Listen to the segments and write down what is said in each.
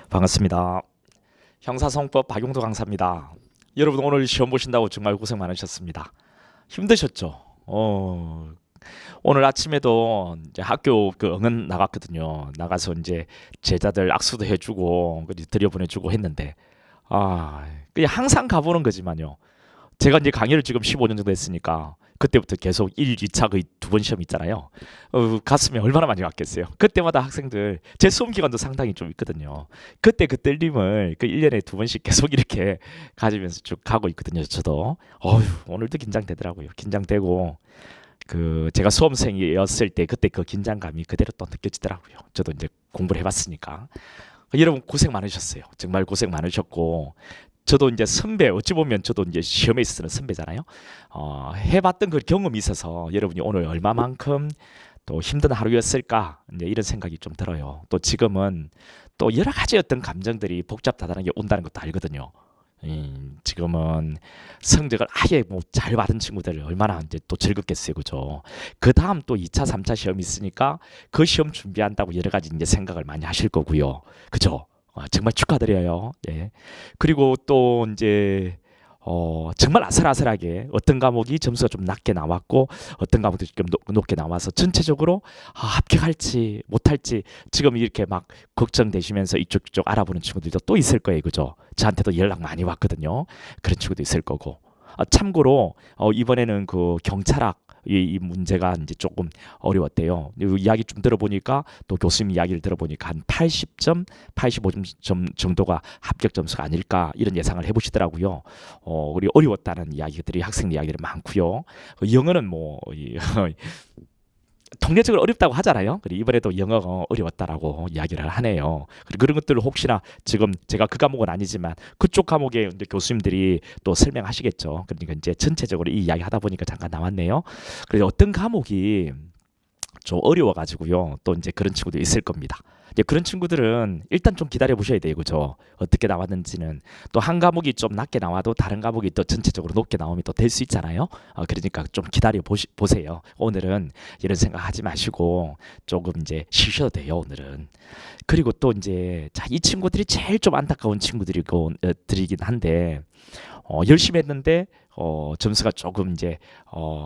반갑습니다. 형사성법 박용도 강사입니다. 여러분 오늘 시험 보신다고 정말 고생 많으셨습니다. 힘드셨죠? 오늘 아침에도 이제 학교 그 응원 나갔거든요. 나가서 이제 제자들 악수도 해주고 들여보내주고 했는데 그냥 항상 가보는 거지만요. 제가 이제 강의를 지금 15년 정도 했으니까 그때부터 계속 1, 2차 거의 두 번 시험 있잖아요. 갔으면 얼마나 많이 갔겠어요. 그때마다 학생들 제 수험 기간도 상당히 좀 있거든요. 그때 그 떨림을 그 1년에 두 번씩 계속 이렇게 가지면서 쭉 가고 있거든요. 저도 오늘도 긴장되더라고요. 긴장되고 그 제가 수험생이었을 때 그때 그 긴장감이 그대로 또 느껴지더라고요. 저도 이제 공부를 해봤으니까. 여러분 고생 많으셨어요. 정말 고생 많으셨고 저도 이제 선배 어찌 보면 저도 이제 시험에 있어서는 선배잖아요. 해봤던 그 경험이 있어서 여러분이 오늘 얼마만큼 또 힘든 하루였을까 이제 이런 생각이 좀 들어요. 또 지금은 또 여러 가지 어떤 감정들이 복잡하다는 게 온다는 것도 알거든요. 지금은 성적을 아예 뭐 잘 받은 친구들 얼마나 이제 또 즐겁겠어요, 그죠? 그 다음 또 2차, 3차 시험이 있으니까 그 시험 준비한다고 여러 가지 이제 생각을 많이 하실 거고요, 그죠? 정말 축하드려요. 예. 그리고 또 이제 정말 아슬아슬하게 어떤 과목이 점수가 좀 낮게 나왔고 어떤 과목이 좀 높게 나와서 전체적으로 합격할지 못할지 지금 이렇게 막 걱정되시면서 이쪽 저쪽 알아보는 친구들도 또 있을 거예요, 그죠? 저한테도 연락 많이 왔거든요. 그런 친구도 있을 거고. 참고로 이번에는 그 경찰학 이 문제가 이제 조금 어려웠대요. 이야기 좀 들어보니까 또 교수님 이야기를 들어보니까 한 80점, 85점 정도가 합격 점수가 아닐까 이런 예상을 해보시더라고요. 우리 어려웠다는 이야기들이 학생 이야기들 많고요. 영어는 뭐 통계적으로 어렵다고 하잖아요. 그리고 이번에도 영어가 어려웠다라고 이야기를 하네요. 그리고 그런 것들을 혹시나 지금 제가 그 과목은 아니지만 그쪽 과목에 이제 교수님들이 또 설명하시겠죠. 그러니까 이제 전체적으로 이 이야기 하다 보니까 잠깐 나왔네요. 그래서 어떤 과목이 좀 어려워가지고요. 또 이제 그런 친구도 있을 겁니다. 이제 그런 친구들은 일단 좀 기다려 보셔야 돼요, 그죠? 어떻게 나왔는지는 또 한 과목이 좀 낮게 나와도 다른 과목이 또 전체적으로 높게 나오면 또 될 수 있잖아요. 그러니까 좀 기다려 보세요. 오늘은 이런 생각하지 마시고 조금 이제 쉬셔도 돼요, 오늘은. 그리고 또 이제 이 친구들이 제일 좀 안타까운 친구들이고 들이긴 한데 열심히 했는데 점수가 조금 이제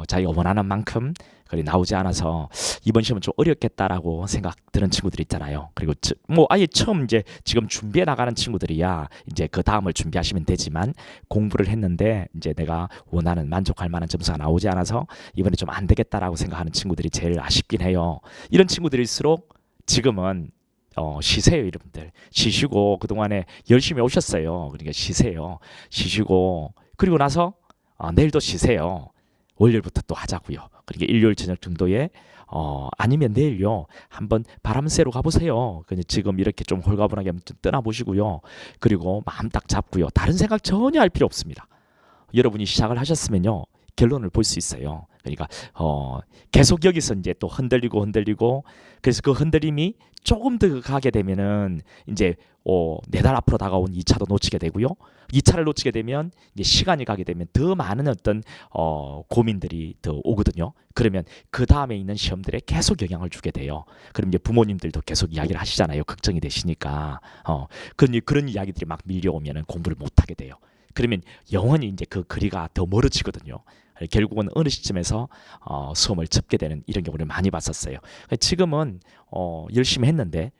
자기가 원하는 만큼 그리 나오지 않아서 이번 시험은 좀 어렵겠다라고 생각 드는 친구들 있잖아요. 그리고 뭐 아예 처음 이제 지금 준비해 나가는 친구들이야 이제 그 다음을 준비하시면 되지만 공부를 했는데 이제 내가 원하는 만족할 만한 점수가 나오지 않아서 이번에 좀 안 되겠다라고 생각하는 친구들이 제일 아쉽긴 해요. 이런 친구들일수록 지금은 쉬세요, 여러분들. 쉬시고 그동안에 열심히 오셨어요. 그러니까 쉬세요. 쉬시고 그리고 나서 내일도 쉬세요. 월요일부터 또 하자고요. 그러니까 일요일 저녁 정도에 아니면 내일요 한번 바람 쐬러 가보세요. 그냥 지금 이렇게 좀 홀가분하게 한번 떠나보시고요. 그리고 마음 딱 잡고요. 다른 생각 전혀 할 필요 없습니다. 여러분이 시작을 하셨으면요 결론을 볼 수 있어요. 그러니까 계속 여기서 이제 또 흔들리고 그래서 그 흔들림이 조금 더 가게 되면은 이제 4달 앞으로 다가온 2차도 놓치게 되고요. 2차를 놓치게 되면 이제 시간이 가게 되면 더 많은 어떤 고민들이 더 오거든요. 그러면 그 다음에 있는 시험들에 계속 영향을 주게 돼요. 그럼 이제 부모님들도 계속 이야기를 하시잖아요. 걱정이 되시니까 그런 이야기들이 막 밀려오면은 공부를 못 하게 돼요. 그러면 영원히 이제 그 거리가 더 멀어지거든요. 결국은 어느 시점에서 수험을 접게 되는 이런 경우를 많이 봤었어요. 지금은 열심히 했는데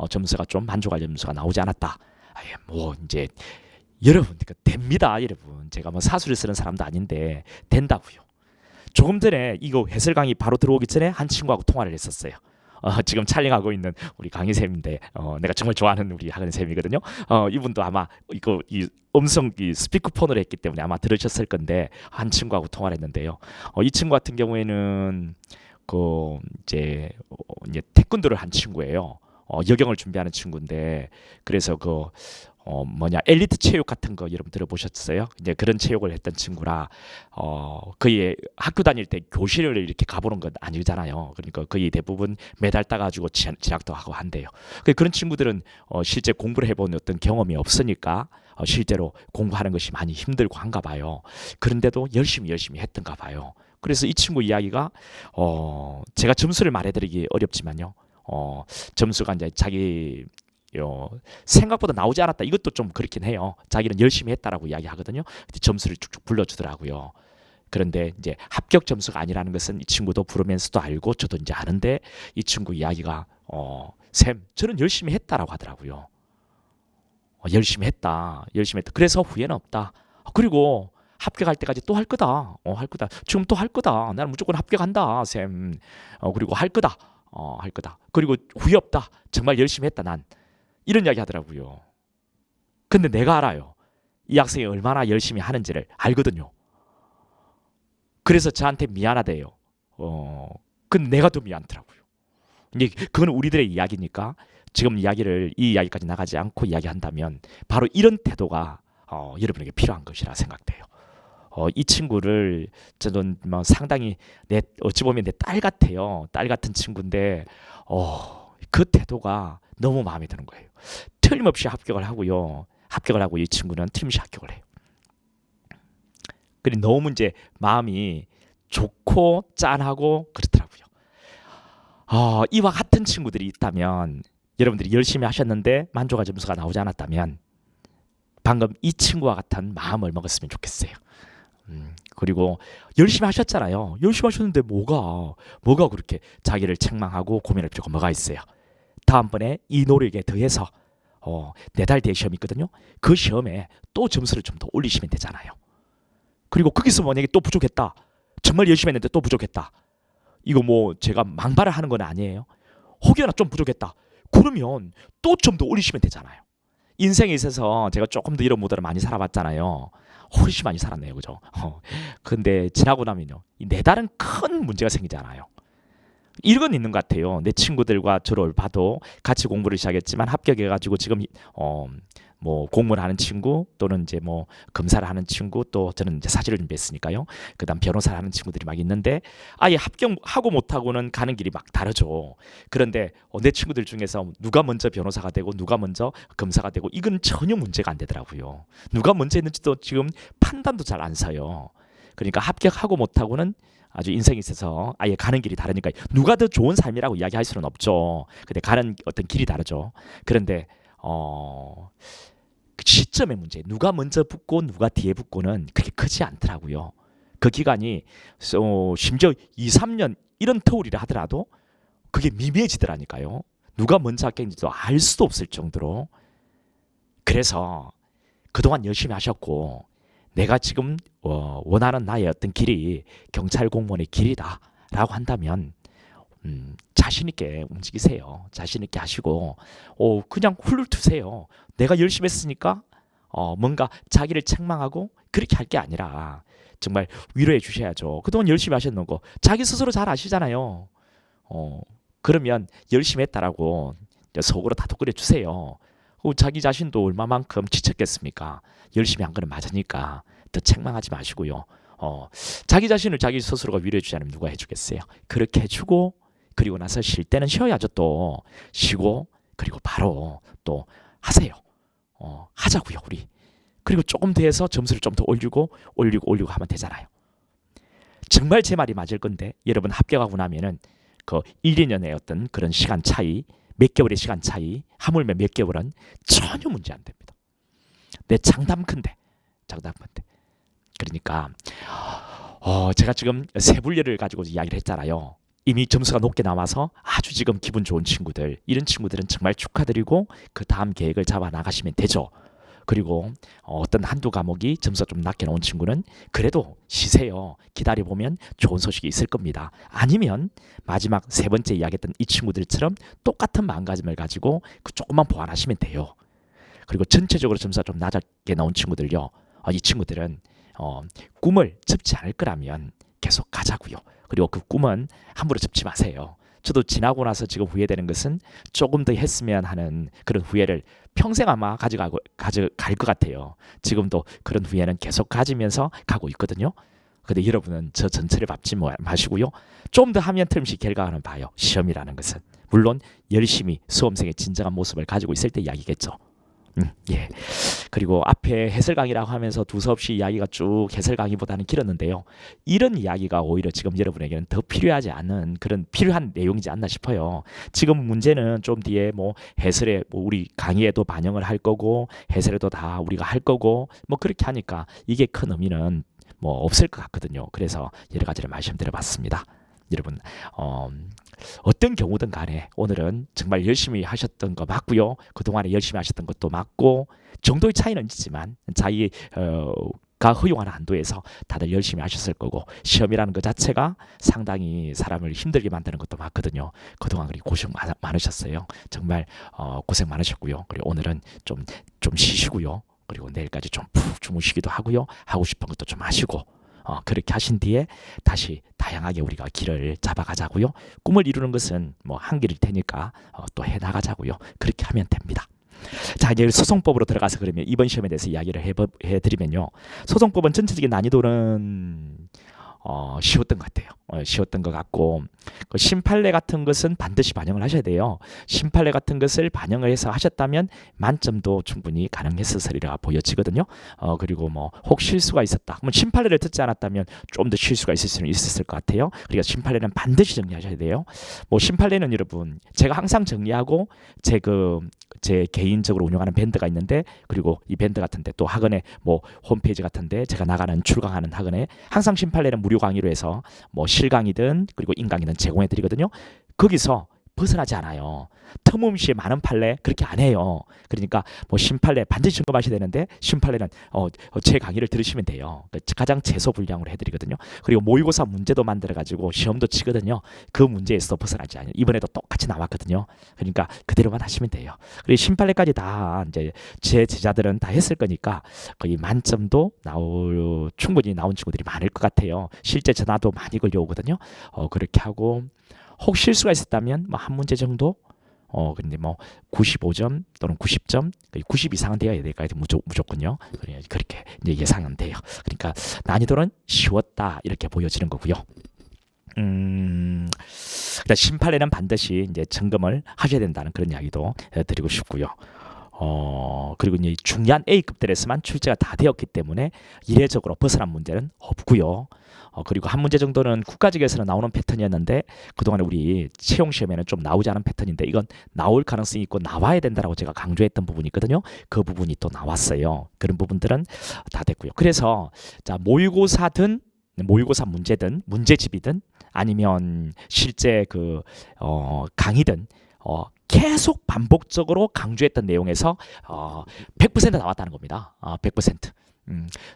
점수가 좀 만족할 점수가 나오지 않았다. 뭐 이제 여러분 됩니다, 여러분. 제가 뭐 사수를 쓰는 사람도 아닌데 된다고요. 조금 전에 이거 해설 강의 바로 들어오기 전에 한 친구하고 통화를 했었어요. 지금 촬영하고 있는 우리 강희쌤인데 내가 정말 좋아하는 우리 학은쌤이거든요. 이분도 아마 이거 이 음성 이 스피커폰으로 했기 때문에 아마 들으셨을 건데 한 친구하고 통화를 했는데요. 이 친구 같은 경우에는 그 이제 태권도를 한 친구예요. 여경을 준비하는 친구인데 그래서 그 엘리트 체육 같은 거 여러분 들어보셨어요? 이제 그런 체육을 했던 친구라 거의 학교 다닐 때 교실을 이렇게 가보는 건 아니잖아요. 그러니까 거의 대부분 매달 따가지고 진학도 하고 한대요. 그런 친구들은 실제 공부를 해본 어떤 경험이 없으니까 실제로 공부하는 것이 많이 힘들고 한가 봐요. 그런데도 열심히 했던가 봐요. 그래서 이 친구 이야기가 제가 점수를 말해드리기 어렵지만요. 점수가 이제 자기 생각보다 나오지 않았다. 이것도 좀 그렇긴 해요. 자기는 열심히 했다라고 이야기하거든요. 점수를 쭉쭉 불러주더라고요. 그런데 이제 합격 점수가 아니라는 것은 이 친구도 부르면서도 알고 저도 이제 아는데 이 친구 이야기가 쌤, 저는 열심히 했다라고 하더라고요. 열심히 했다. 그래서 후회는 없다. 그리고 합격할 때까지 또 할 거다. 할 거다. 지금 또 할 거다. 나는 무조건 합격한다, 쌤. 그리고 할 거다. 할 거다. 그리고 후회 없다. 정말 열심히 했다, 난. 이런 이야기 하더라고요. 근데 내가 알아요. 이 학생이 얼마나 열심히 하는지를 알거든요. 그래서 저한테 미안하대요. 근데 내가 더 미안하더라고요. 이게 그건 우리들의 이야기니까 지금 이 이야기까지 나가지 않고 이야기한다면 바로 이런 태도가 여러분에게 필요한 것이라 생각돼요. 이 친구를 저는 뭐 상당히 어찌 보면 내 딸 같아요. 딸 같은 친구인데 그 태도가 너무 마음에 드는 거예요. 틀림없이 합격을 하고요. 합격을 하고 이 친구는 틀림없이 합격을 해요. 그리고 너무 이제 마음이 좋고 짠하고 그렇더라고요. 이와 같은 친구들이 있다면 여러분들이 열심히 하셨는데 만족한 점수가 나오지 않았다면 방금 이 친구와 같은 마음을 먹었으면 좋겠어요. 그리고 열심히 하셨잖아요. 열심히 하셨는데 뭐가 그렇게 자기를 책망하고 고민할 필요가 뭐가 있어요. 다음번에 이 노력에 더해서 내달 뒤에 시험이 있거든요. 그 시험에 또 점수를 좀 더 올리시면 되잖아요. 그리고 거기서 만약에 또 부족했다. 정말 열심히 했는데 또 부족했다. 이거 뭐 제가 망발을 하는 건 아니에요. 혹여나 좀 부족했다. 그러면 또 좀 더 올리시면 되잖아요. 인생에 있어서 제가 조금 더 이런 모델을 많이 살아봤잖아요. 훨씬 많이 살았네요. 그죠? 근데 지나고 나면요. 내 다른 큰 문제가 생기잖아요. 이건 있는 것 같아요. 내 친구들과 저를 봐도 같이 공부를 시작했지만 합격해가지고 지금 뭐 공무원 하는 친구 또는 이제 뭐 검사를 하는 친구 또 저는 이제 사실을 준비했으니까요. 그다음 변호사를 하는 친구들이 막 있는데 아예 합격하고 못하고는 가는 길이 막 다르죠. 그런데 내 친구들 중에서 누가 먼저 변호사가 되고 누가 먼저 검사가 되고 이건 전혀 문제가 안 되더라고요. 누가 먼저 했는지도 지금 판단도 잘 안 서요. 그러니까 합격하고 못하고는 아주 인생에 있어서 아예 가는 길이 다르니까 누가 더 좋은 삶이라고 이야기할 수는 없죠. 근데 가는 어떤 길이 다르죠. 그런데 그 시점의 문제, 누가 먼저 붙고 누가 뒤에 붙고는 그렇게 크지 않더라고요. 그 기간이 심지어 2, 3년 이런 터울이라 하더라도 그게 미미해지더라니까요. 누가 먼저 합격인지도 알 수도 없을 정도로. 그래서 그동안 열심히 하셨고 내가 지금 원하는 나의 어떤 길이 경찰 공무원의 길이다 라고 한다면 자신 있게 움직이세요. 자신 있게 하시고 그냥 훌훌 투세요. 내가 열심히 했으니까 뭔가 자기를 책망하고 그렇게 할 게 아니라 정말 위로해 주셔야죠. 그동안 열심히 하셨는 거 자기 스스로 잘 아시잖아요. 그러면 열심히 했다라고 속으로 다독거려 주세요. 자기 자신도 얼마만큼 지쳤겠습니까? 열심히 한 거는 맞으니까 더 책망하지 마시고요. 자기 자신을 자기 스스로가 위로해 주지 않으면 누가 해주겠어요? 그렇게 해주고 그리고 나서 쉴 때는 쉬어야죠. 또 쉬고 그리고 바로 또 하세요. 하자고요 우리. 그리고 조금 더 해서 점수를 좀 더 올리고 하면 되잖아요. 정말 제 말이 맞을 건데 여러분 합격하고 나면은 그 1, 2년의 어떤 그런 시간 차이 몇 개월의 시간 차이 하물며 몇 개월은 전혀 문제 안 됩니다. 내 장담 큰데. 그러니까 제가 지금 세 분류를 가지고 이야기를 했잖아요. 이미 점수가 높게 나와서 아주 지금 기분 좋은 친구들 이런 친구들은 정말 축하드리고 그 다음 계획을 잡아 나가시면 되죠. 그리고 어떤 한두 과목이 점수가 좀 낮게 나온 친구는 그래도 쉬세요. 기다려보면 좋은 소식이 있을 겁니다. 아니면 마지막 세 번째 이야기했던 이 친구들처럼 똑같은 마음가짐을 가지고 그 조금만 보완하시면 돼요. 그리고 전체적으로 점수가 좀 낮게 나온 친구들요. 이 친구들은 꿈을 접지 않을 거라면 계속 가자고요. 그리고 그 꿈은 함부로 접지 마세요. 저도 지나고 나서 지금 후회되는 것은 조금 더 했으면 하는 그런 후회를 평생 아마 가져갈 것 같아요. 지금도 그런 후회는 계속 가지면서 가고 있거든요. 근데 여러분은 저 전체를 밟지 마시고요. 좀 더 하면 틀림없이 결과는 봐요. 시험이라는 것은. 물론 열심히 수험생의 진정한 모습을 가지고 있을 때 이야기겠죠. 예. 그리고 앞에 해설 강의라고 하면서 두서없이 이야기가 쭉 해설 강의보다는 길었는데요. 이런 이야기가 오히려 지금 여러분에게는 더 필요하지 않은 그런 필요한 내용이지 않나 싶어요. 지금 문제는 좀 뒤에 뭐 해설에 뭐 우리 강의에도 반영을 할 거고 해설에도 다 우리가 할 거고 뭐 그렇게 하니까 이게 큰 의미는 뭐 없을 것 같거든요. 그래서 여러 가지를 말씀드려봤습니다. 여러분 어떤 경우든 간에 오늘은 정말 열심히 하셨던 거 맞고요. 그동안에 열심히 하셨던 것도 맞고 정도의 차이는 있지만 가 허용하는 한도에서 다들 열심히 하셨을 거고 시험이라는 것 자체가 상당히 사람을 힘들게 만드는 것도 맞거든요. 그동안 그리 고생 많으셨어요. 정말 고생 많으셨고요. 그리고 오늘은 좀 쉬시고요. 그리고 내일까지 좀 푹 주무시기도 하고요. 하고 싶은 것도 좀 하시고 그렇게 하신 뒤에 다시 다양하게 우리가 길을 잡아가자고요. 꿈을 이루는 것은 뭐 한 길일 테니까 또 해나가자고요. 그렇게 하면 됩니다. 자, 이제 소송법으로 들어가서 그러면 이번 시험에 대해서 이야기를 해드리면요. 소송법은 전체적인 난이도는 쉬웠던 것 같아요. 쉬웠던 것 같고 그 심판례 같은 것은 반드시 반영을 하셔야 돼요. 심판례 같은 것을 반영을 해서 하셨다면 만점도 충분히 가능했으리라 보여지거든요. 그리고 뭐 혹 실수가 있었다. 그러면 심판례를 듣지 않았다면 좀 더 실수가 있을 수는 있었을 것 같아요. 그러니까 심판례는 반드시 정리하셔야 돼요. 뭐 심판례는 여러분 제가 항상 정리하고 제 개인적으로 운영하는 밴드가 있는데 그리고 이 밴드 같은데 또 학원에 뭐 홈페이지 같은데 제가 나가는 출강하는 학원에 항상 심판례는 무료 강의로 해서 뭐 실강이든 그리고 인강이든 제공해 드리거든요. 거기서 벗어나지 않아요. 터무니없이 많은 판례 그렇게 안 해요. 그러니까 뭐 심판례 반드시 점검하셔야 되는데 심판례는 제 강의를 들으시면 돼요. 가장 최소 분량으로 해드리거든요. 그리고 모의고사 문제도 만들어가지고 시험도 치거든요. 그 문제에서 벗어나지 않아요. 이번에도 똑같이 나왔거든요. 그러니까 그대로만 하시면 돼요. 그리고 심판례까지 다 이제 제 제자들은 다 했을 거니까 거의 만점도 충분히 나온 친구들이 많을 것 같아요. 실제 전화도 많이 걸려오거든요. 그렇게 하고 혹 실수가 있었다면 뭐 한 문제 정도 근데 뭐 95점 또는 90점, 90 이상은 되어야 될까요? 무조건요. 그렇게 이제 예상은 돼요. 그러니까 난이도는 쉬웠다 이렇게 보여지는 거고요. 일단 심판례는 반드시 이제 점검을 하셔야 된다는 그런 이야기도 드리고 싶고요. 그리고 이제 중요한 A급들에서만 출제가 다 되었기 때문에 이례적으로 벗어난 문제는 없고요. 그리고 한 문제 정도는 국가직에서는 나오는 패턴이었는데 그동안에 우리 채용 시험에는 좀 나오지 않은 패턴인데 이건 나올 가능성이 있고 나와야 된다라고 제가 강조했던 부분이 있거든요. 그 부분이 또 나왔어요. 그런 부분들은 다 됐고요. 그래서 자 모의고사든 모의고사 문제든 문제집이든 아니면 실제 강의든 계속 반복적으로 강조했던 내용에서 100% 나왔다는 겁니다. 100%.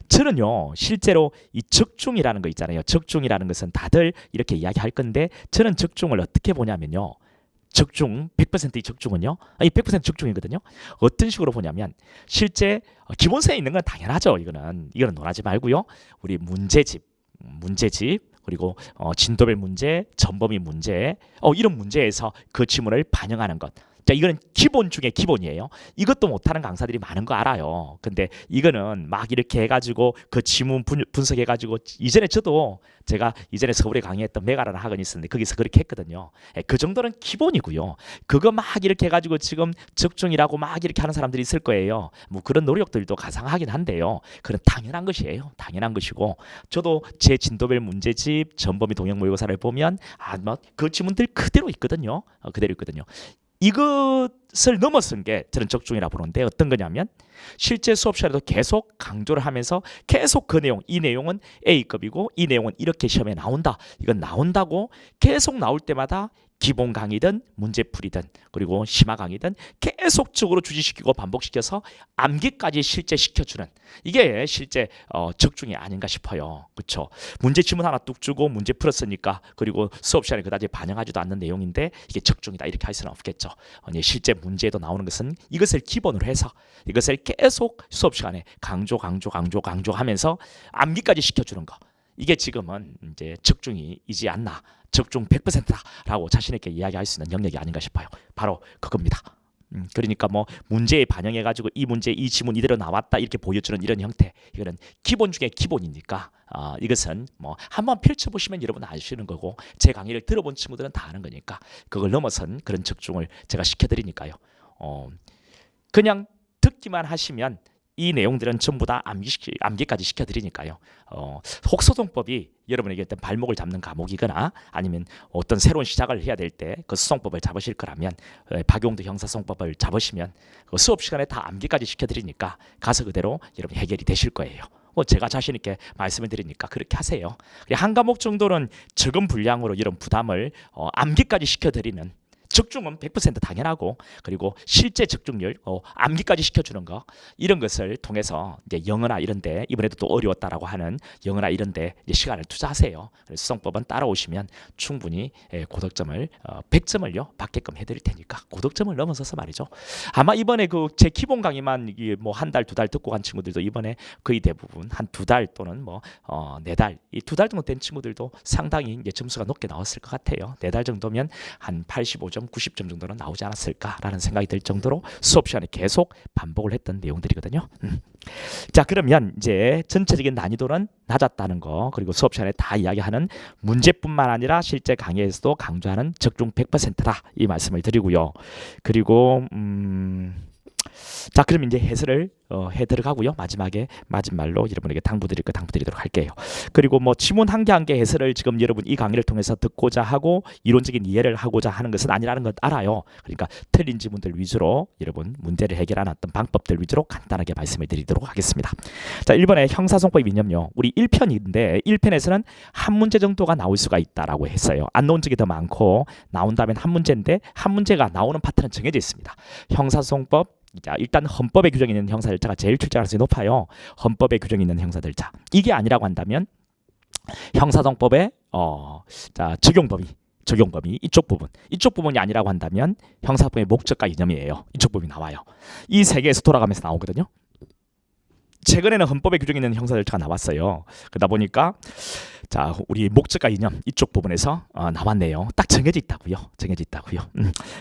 저는요 실제로 이 적중이라는 거 있잖아요. 적중이라는 것은 다들 이렇게 이야기할 건데 저는 적중을 어떻게 보냐면요. 적중 100%의 적중은요. 이 100% 적중이거든요. 어떤 식으로 보냐면 실제 기본서에 있는 건 당연하죠. 이거는 논하지 말고요. 우리 문제집 그리고 진도별 문제, 전범위 문제 이런 문제에서 그 지문을 반영하는 것. 자, 이거는 기본 중에 기본이에요. 이것도 못하는 강사들이 많은 거 알아요. 근데 이거는 막 이렇게 해가지고 그 지문 분석해가지고 제가 이전에 서울에 강의했던 메가라는 학원이 있었는데 거기서 그렇게 했거든요. 그 정도는 기본이고요. 그거 막 이렇게 해가지고 지금 적중이라고 막 이렇게 하는 사람들이 있을 거예요. 뭐 그런 노력들도 가상하긴 한데요. 그건 당연한 것이에요. 당연한 것이고 저도 제 진도별 문제집, 전범위 동형 모의고사를 보면 그 지문들 그대로 있거든요. 그대로 있거든요. 이것을 넘어선 게 저는 적중이라 보는데 어떤 거냐면 실제 수업 시간에도 계속 강조를 하면서 계속 이 내용은 A급이고 이 내용은 이렇게 시험에 나온다. 이건 나온다고 계속 나올 때마다 기본 강의든 문제풀이든 그리고 심화 강의든 계속적으로 주지시키고 반복시켜서 암기까지 실제 시켜주는 이게 실제 적중이 아닌가 싶어요. 그렇죠? 문제 지문 하나 뚝 주고 문제 풀었으니까 그리고 수업 시간에 그다지 반영하지도 않는 내용인데 이게 적중이다 이렇게 할 수는 없겠죠. 실제 문제에도 나오는 것은 이것을 기본으로 해서 이것을 계속 수업 시간에 강조하면서 암기까지 시켜주는 거. 이게 지금은 이제 적중이지 않나. 적중 100%다라고 자신 있게 이야기할 수 있는 영역이 아닌가 싶어요. 바로 그겁니다. 그러니까 뭐 문제에 반영해가지고 이 문제 이 지문 이대로 나왔다 이렇게 보여주는 이런 형태 이거는 기본 중에 기본이니까 이것은 뭐 한번 펼쳐보시면 여러분 아시는 거고 제 강의를 들어본 친구들은 다 아는 거니까 그걸 넘어선 그런 적중을 제가 시켜드리니까요. 그냥 듣기만 하시면 이 내용들은 전부 다 암기까지 시켜드리니까요. 혹소송법이 여러분에게 어떤 발목을 잡는 과목이거나 아니면 어떤 새로운 시작을 해야 될 때 그 수송법을 잡으실 거라면 박용도 형사소송법을 잡으시면 그 수업 시간에 다 암기까지 시켜드리니까 가서 그대로 여러분 해결이 되실 거예요. 제가 자신 있게 말씀을 드리니까 그렇게 하세요. 한 과목 정도는 적은 분량으로 이런 부담을 암기까지 시켜드리는 적중은 100% 당연하고 그리고 실제 적중률 암기까지 시켜주는 거 이런 것을 통해서 이제 영어나 이런데 이번에도 또 어려웠다라고 하는 영어나 이런데 시간을 투자하세요. 수성법은 따라오시면 충분히 고득점을 100점을요 받게끔 해드릴 테니까 고득점을 넘어서서 말이죠. 아마 이번에 그 제 기본 강의만 뭐 한 달, 두 달 듣고 간 친구들도 이번에 거의 대부분 한 두 달 또는 뭐 네 달, 이 두 달 정도 된 친구들도 상당히 이제 점수가 높게 나왔을 것 같아요. 네 달 정도면 한 85점 90점 정도는 나오지 않았을까라는 생각이 들 정도로 수업 시간에 계속 반복을 했던 내용들이거든요. 자, 그러면 이제 전체적인 난이도는 낮았다는 거 그리고 수업 시간에 다 이야기하는 문제뿐만 아니라 실제 강의에서도 강조하는 적중 100%다 이 말씀을 드리고요. 그리고 자, 그럼 이제 해설을 해 들어가고요. 마지막으로 여러분에게 당부드리도록 할게요. 그리고 뭐 지문 한 개 한 개 해설을 지금 여러분 이 강의를 통해서 듣고자 하고 이론적인 이해를 하고자 하는 것은 아니라는 것 알아요. 그러니까 틀린 지문들 위주로 여러분 문제를 해결하는 어떤 방법들 위주로 간단하게 말씀을 드리도록 하겠습니다. 자, 1번에 형사소송법 이념요. 우리 1편인데 1편에서는 한 문제 정도가 나올 수가 있다라고 했어요. 안 나온 적이 더 많고 나온다면 한 문제인데 한 문제가 나오는 파트는 정해져 있습니다. 형사소송법 자, 일단 헌법에 규정이 있는 형사절차가 제일 출제 가능성이 높아요. 헌법에 규정이 있는 형사절차. 이게 아니라고 한다면 형사소송법의 자, 적용범위 이쪽 부분이 아니라고 한다면 형사소송법의 목적과 이념이에요. 이쪽 부분이 나와요. 이 세 개에서 돌아가면서 나오거든요. 최근에는 헌법에 규정이 있는 형사절차가 나왔어요. 그러다 보니까 자, 우리 목적과 이념 이쪽 부분에서 나왔네요. 딱 정해져 있다고요.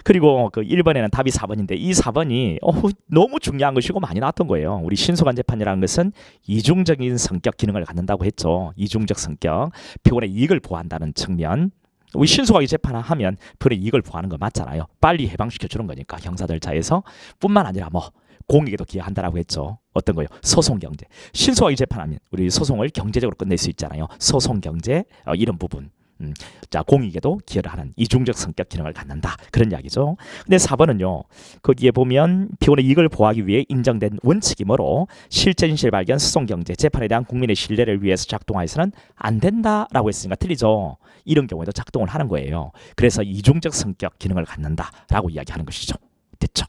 그리고 그 1번에는 답이 4번인데 이 4번이 너무 중요한 것이고 많이 나왔던 거예요. 우리 신속한 재판이라는 것은 이중적인 성격 기능을 갖는다고 했죠. 이중적 성격, 피고인의 이익을 보호한다는 측면. 우리 신속하게 재판하면 피고인의 이익을 보호하는 거 맞잖아요. 빨리 해방시켜 주는 거니까 형사절차에서 뿐만 아니라 뭐 공익에도 기여한다라고 했죠. 어떤 거요? 소송 경제. 신속하게 재판하면 우리 소송을 경제적으로 끝낼 수 있잖아요. 소송 경제 이런 부분. 자, 공익에도 기여를 하는 이중적 성격 기능을 갖는다. 그런 이야기죠. 근데 4번은요. 거기에 보면 피고인의 이익을 보호하기 위해 인정된 원칙이 뭐로 실제 진실 발견, 소송 경제, 재판에 대한 국민의 신뢰를 위해서 작동하여서는 안 된다라고 했으니까 틀리죠. 이런 경우에도 작동을 하는 거예요. 그래서 이중적 성격 기능을 갖는다라고 이야기하는 것이죠. 됐죠?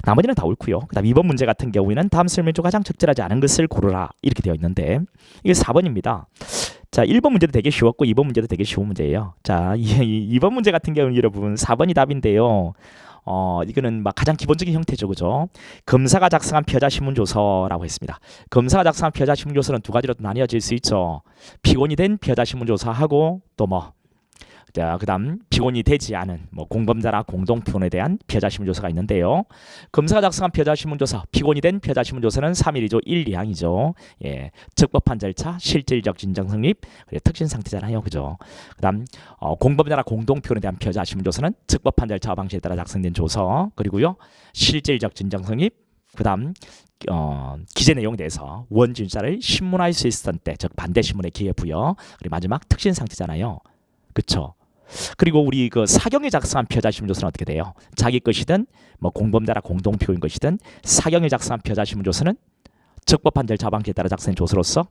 나머지는 다 옳고요. 그다음 2번 문제 같은 경우에는 다음 설명 중 가장 적절하지 않은 것을 고르라 이렇게 되어 있는데 이게 4번입니다. 자, 1번 문제도 되게 쉬웠고 2번 문제도 되게 쉬운 문제예요. 자, 2번 문제 같은 경우는 여러분 4번이 답인데요. 이거는 막 가장 기본적인 형태죠, 그죠? 검사가 작성한 피해자 신문조서라고 했습니다. 검사가 작성한 피해자 신문조서는 두 가지로 나뉘어질 수 있죠. 피고인이 된 피해자 신문조서하고 또 뭐 자, 그다음 피고인이 되지 않은 뭐 공범자나 공동피고인에 대한 피해자 신문조서가 있는데요. 검사가 작성한 피해자 신문조서, 피고인이 된 피해자 신문조서는 3일이죠. 1, 2항이죠. 예, 적법한 절차, 실질적 진정 성립, 그리고 특신 상태잖아요, 그죠? 그다음 공범자나 공동피고인에 대한 피해자 신문조서는 적법한 절차와 방식에 따라 작성된 조서, 그리고요 실질적 진정 성립, 그다음 기재 내용에 대해서 원진술자를 신문할 수 있었던 때, 즉 반대 신문의 기회 부여, 그리고 마지막 특신 상태잖아요, 그쵸? 그리고 우리 그 사경이 작성한 피해자 신문조서는 어떻게 돼요? 자기 것이든 뭐 공범자나 공동피고인 것이든 사경이 작성한 피해자 신문조서는 적법한 절차 방식에 따라 작성된 조서로서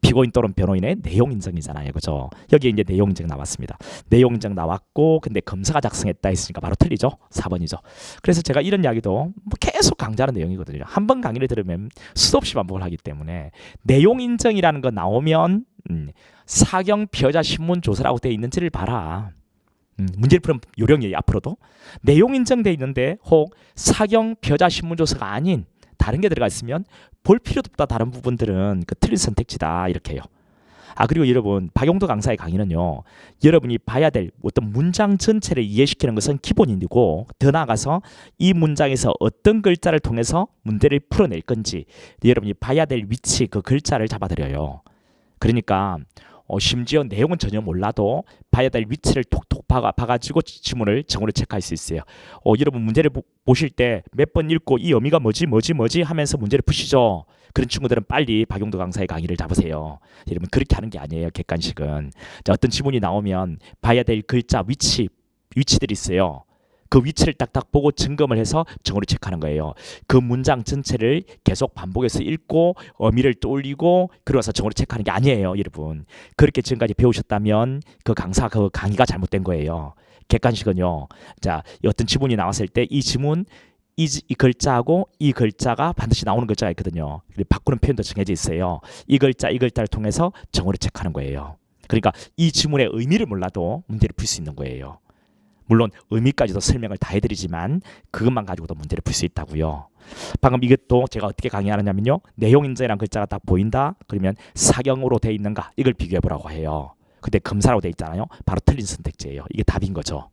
피고인 또는 변호인의 내용 인정이잖아요, 그죠? 여기 이제 내용 인정 나왔습니다. 내용 인정 나왔고, 근데 검사가 작성했다 했으니까 바로 틀리죠. 4번이죠. 그래서 제가 이런 이야기도 뭐 계속 강조하는 내용이거든요. 한 번 강의를 들으면 수도 없이 반복을 하기 때문에 내용 인정이라는 거 나오면 사경 피해자 신문 조서라고 되어 있는지를 봐라. 문제를 푸는 요령이에요. 앞으로도 내용 인정돼 있는데 혹 사경 피해자 신문 조서가 아닌 다른 게 들어가 있으면 볼 필요도 없다. 다른 부분들은 그 틀린 선택지다 이렇게 해요. 그리고 여러분 박용도 강사의 강의는요, 여러분이 봐야 될 어떤 문장 전체를 이해시키는 것은 기본이고 더 나아가서 이 문장에서 어떤 글자를 통해서 문제를 풀어낼 건지 여러분이 봐야 될 위치 그 글자를 잡아드려요. 그러니까 심지어 내용은 전혀 몰라도 봐야 될 위치를 톡톡 봐가지고 지문을 정오를 체크할 수 있어요. 여러분 문제를 보실 때 몇 번 읽고 이 의미가 뭐지 하면서 문제를 푸시죠. 그런 친구들은 빨리 박용도 강사의 강의를 잡으세요. 여러분 그렇게 하는 게 아니에요. 객관식은. 자, 어떤 지문이 나오면 봐야 될 글자 위치들이 있어요. 그 위치를 딱딱 보고 점검을 해서 정오를 체크하는 거예요. 그 문장 전체를 계속 반복해서 읽고 의미를 떠올리고 그러고서 정오를 체크하는 게 아니에요, 여러분. 그렇게 지금까지 배우셨다면 그 강의가 잘못된 거예요. 객관식은요. 자, 어떤 지문이 나왔을 때 이 지문 이 글자하고 이 글자가 반드시 나오는 글자가 있거든요. 바꾸는 표현도 정해져 있어요. 이 글자를 통해서 정오를 체크하는 거예요. 그러니까 이 지문의 의미를 몰라도 문제를 풀 수 있는 거예요. 물론 의미까지도 설명을 다 해드리지만 그것만 가지고도 문제를 풀 수 있다고요. 방금 이것도 제가 어떻게 강의하느냐면요. 내용인자라는 글자가 딱 보인다. 그러면 사경으로 돼 있는가 이걸 비교해 보라고 해요. 근데 검사로 돼 있잖아요. 바로 틀린 선택지예요. 이게 답인 거죠.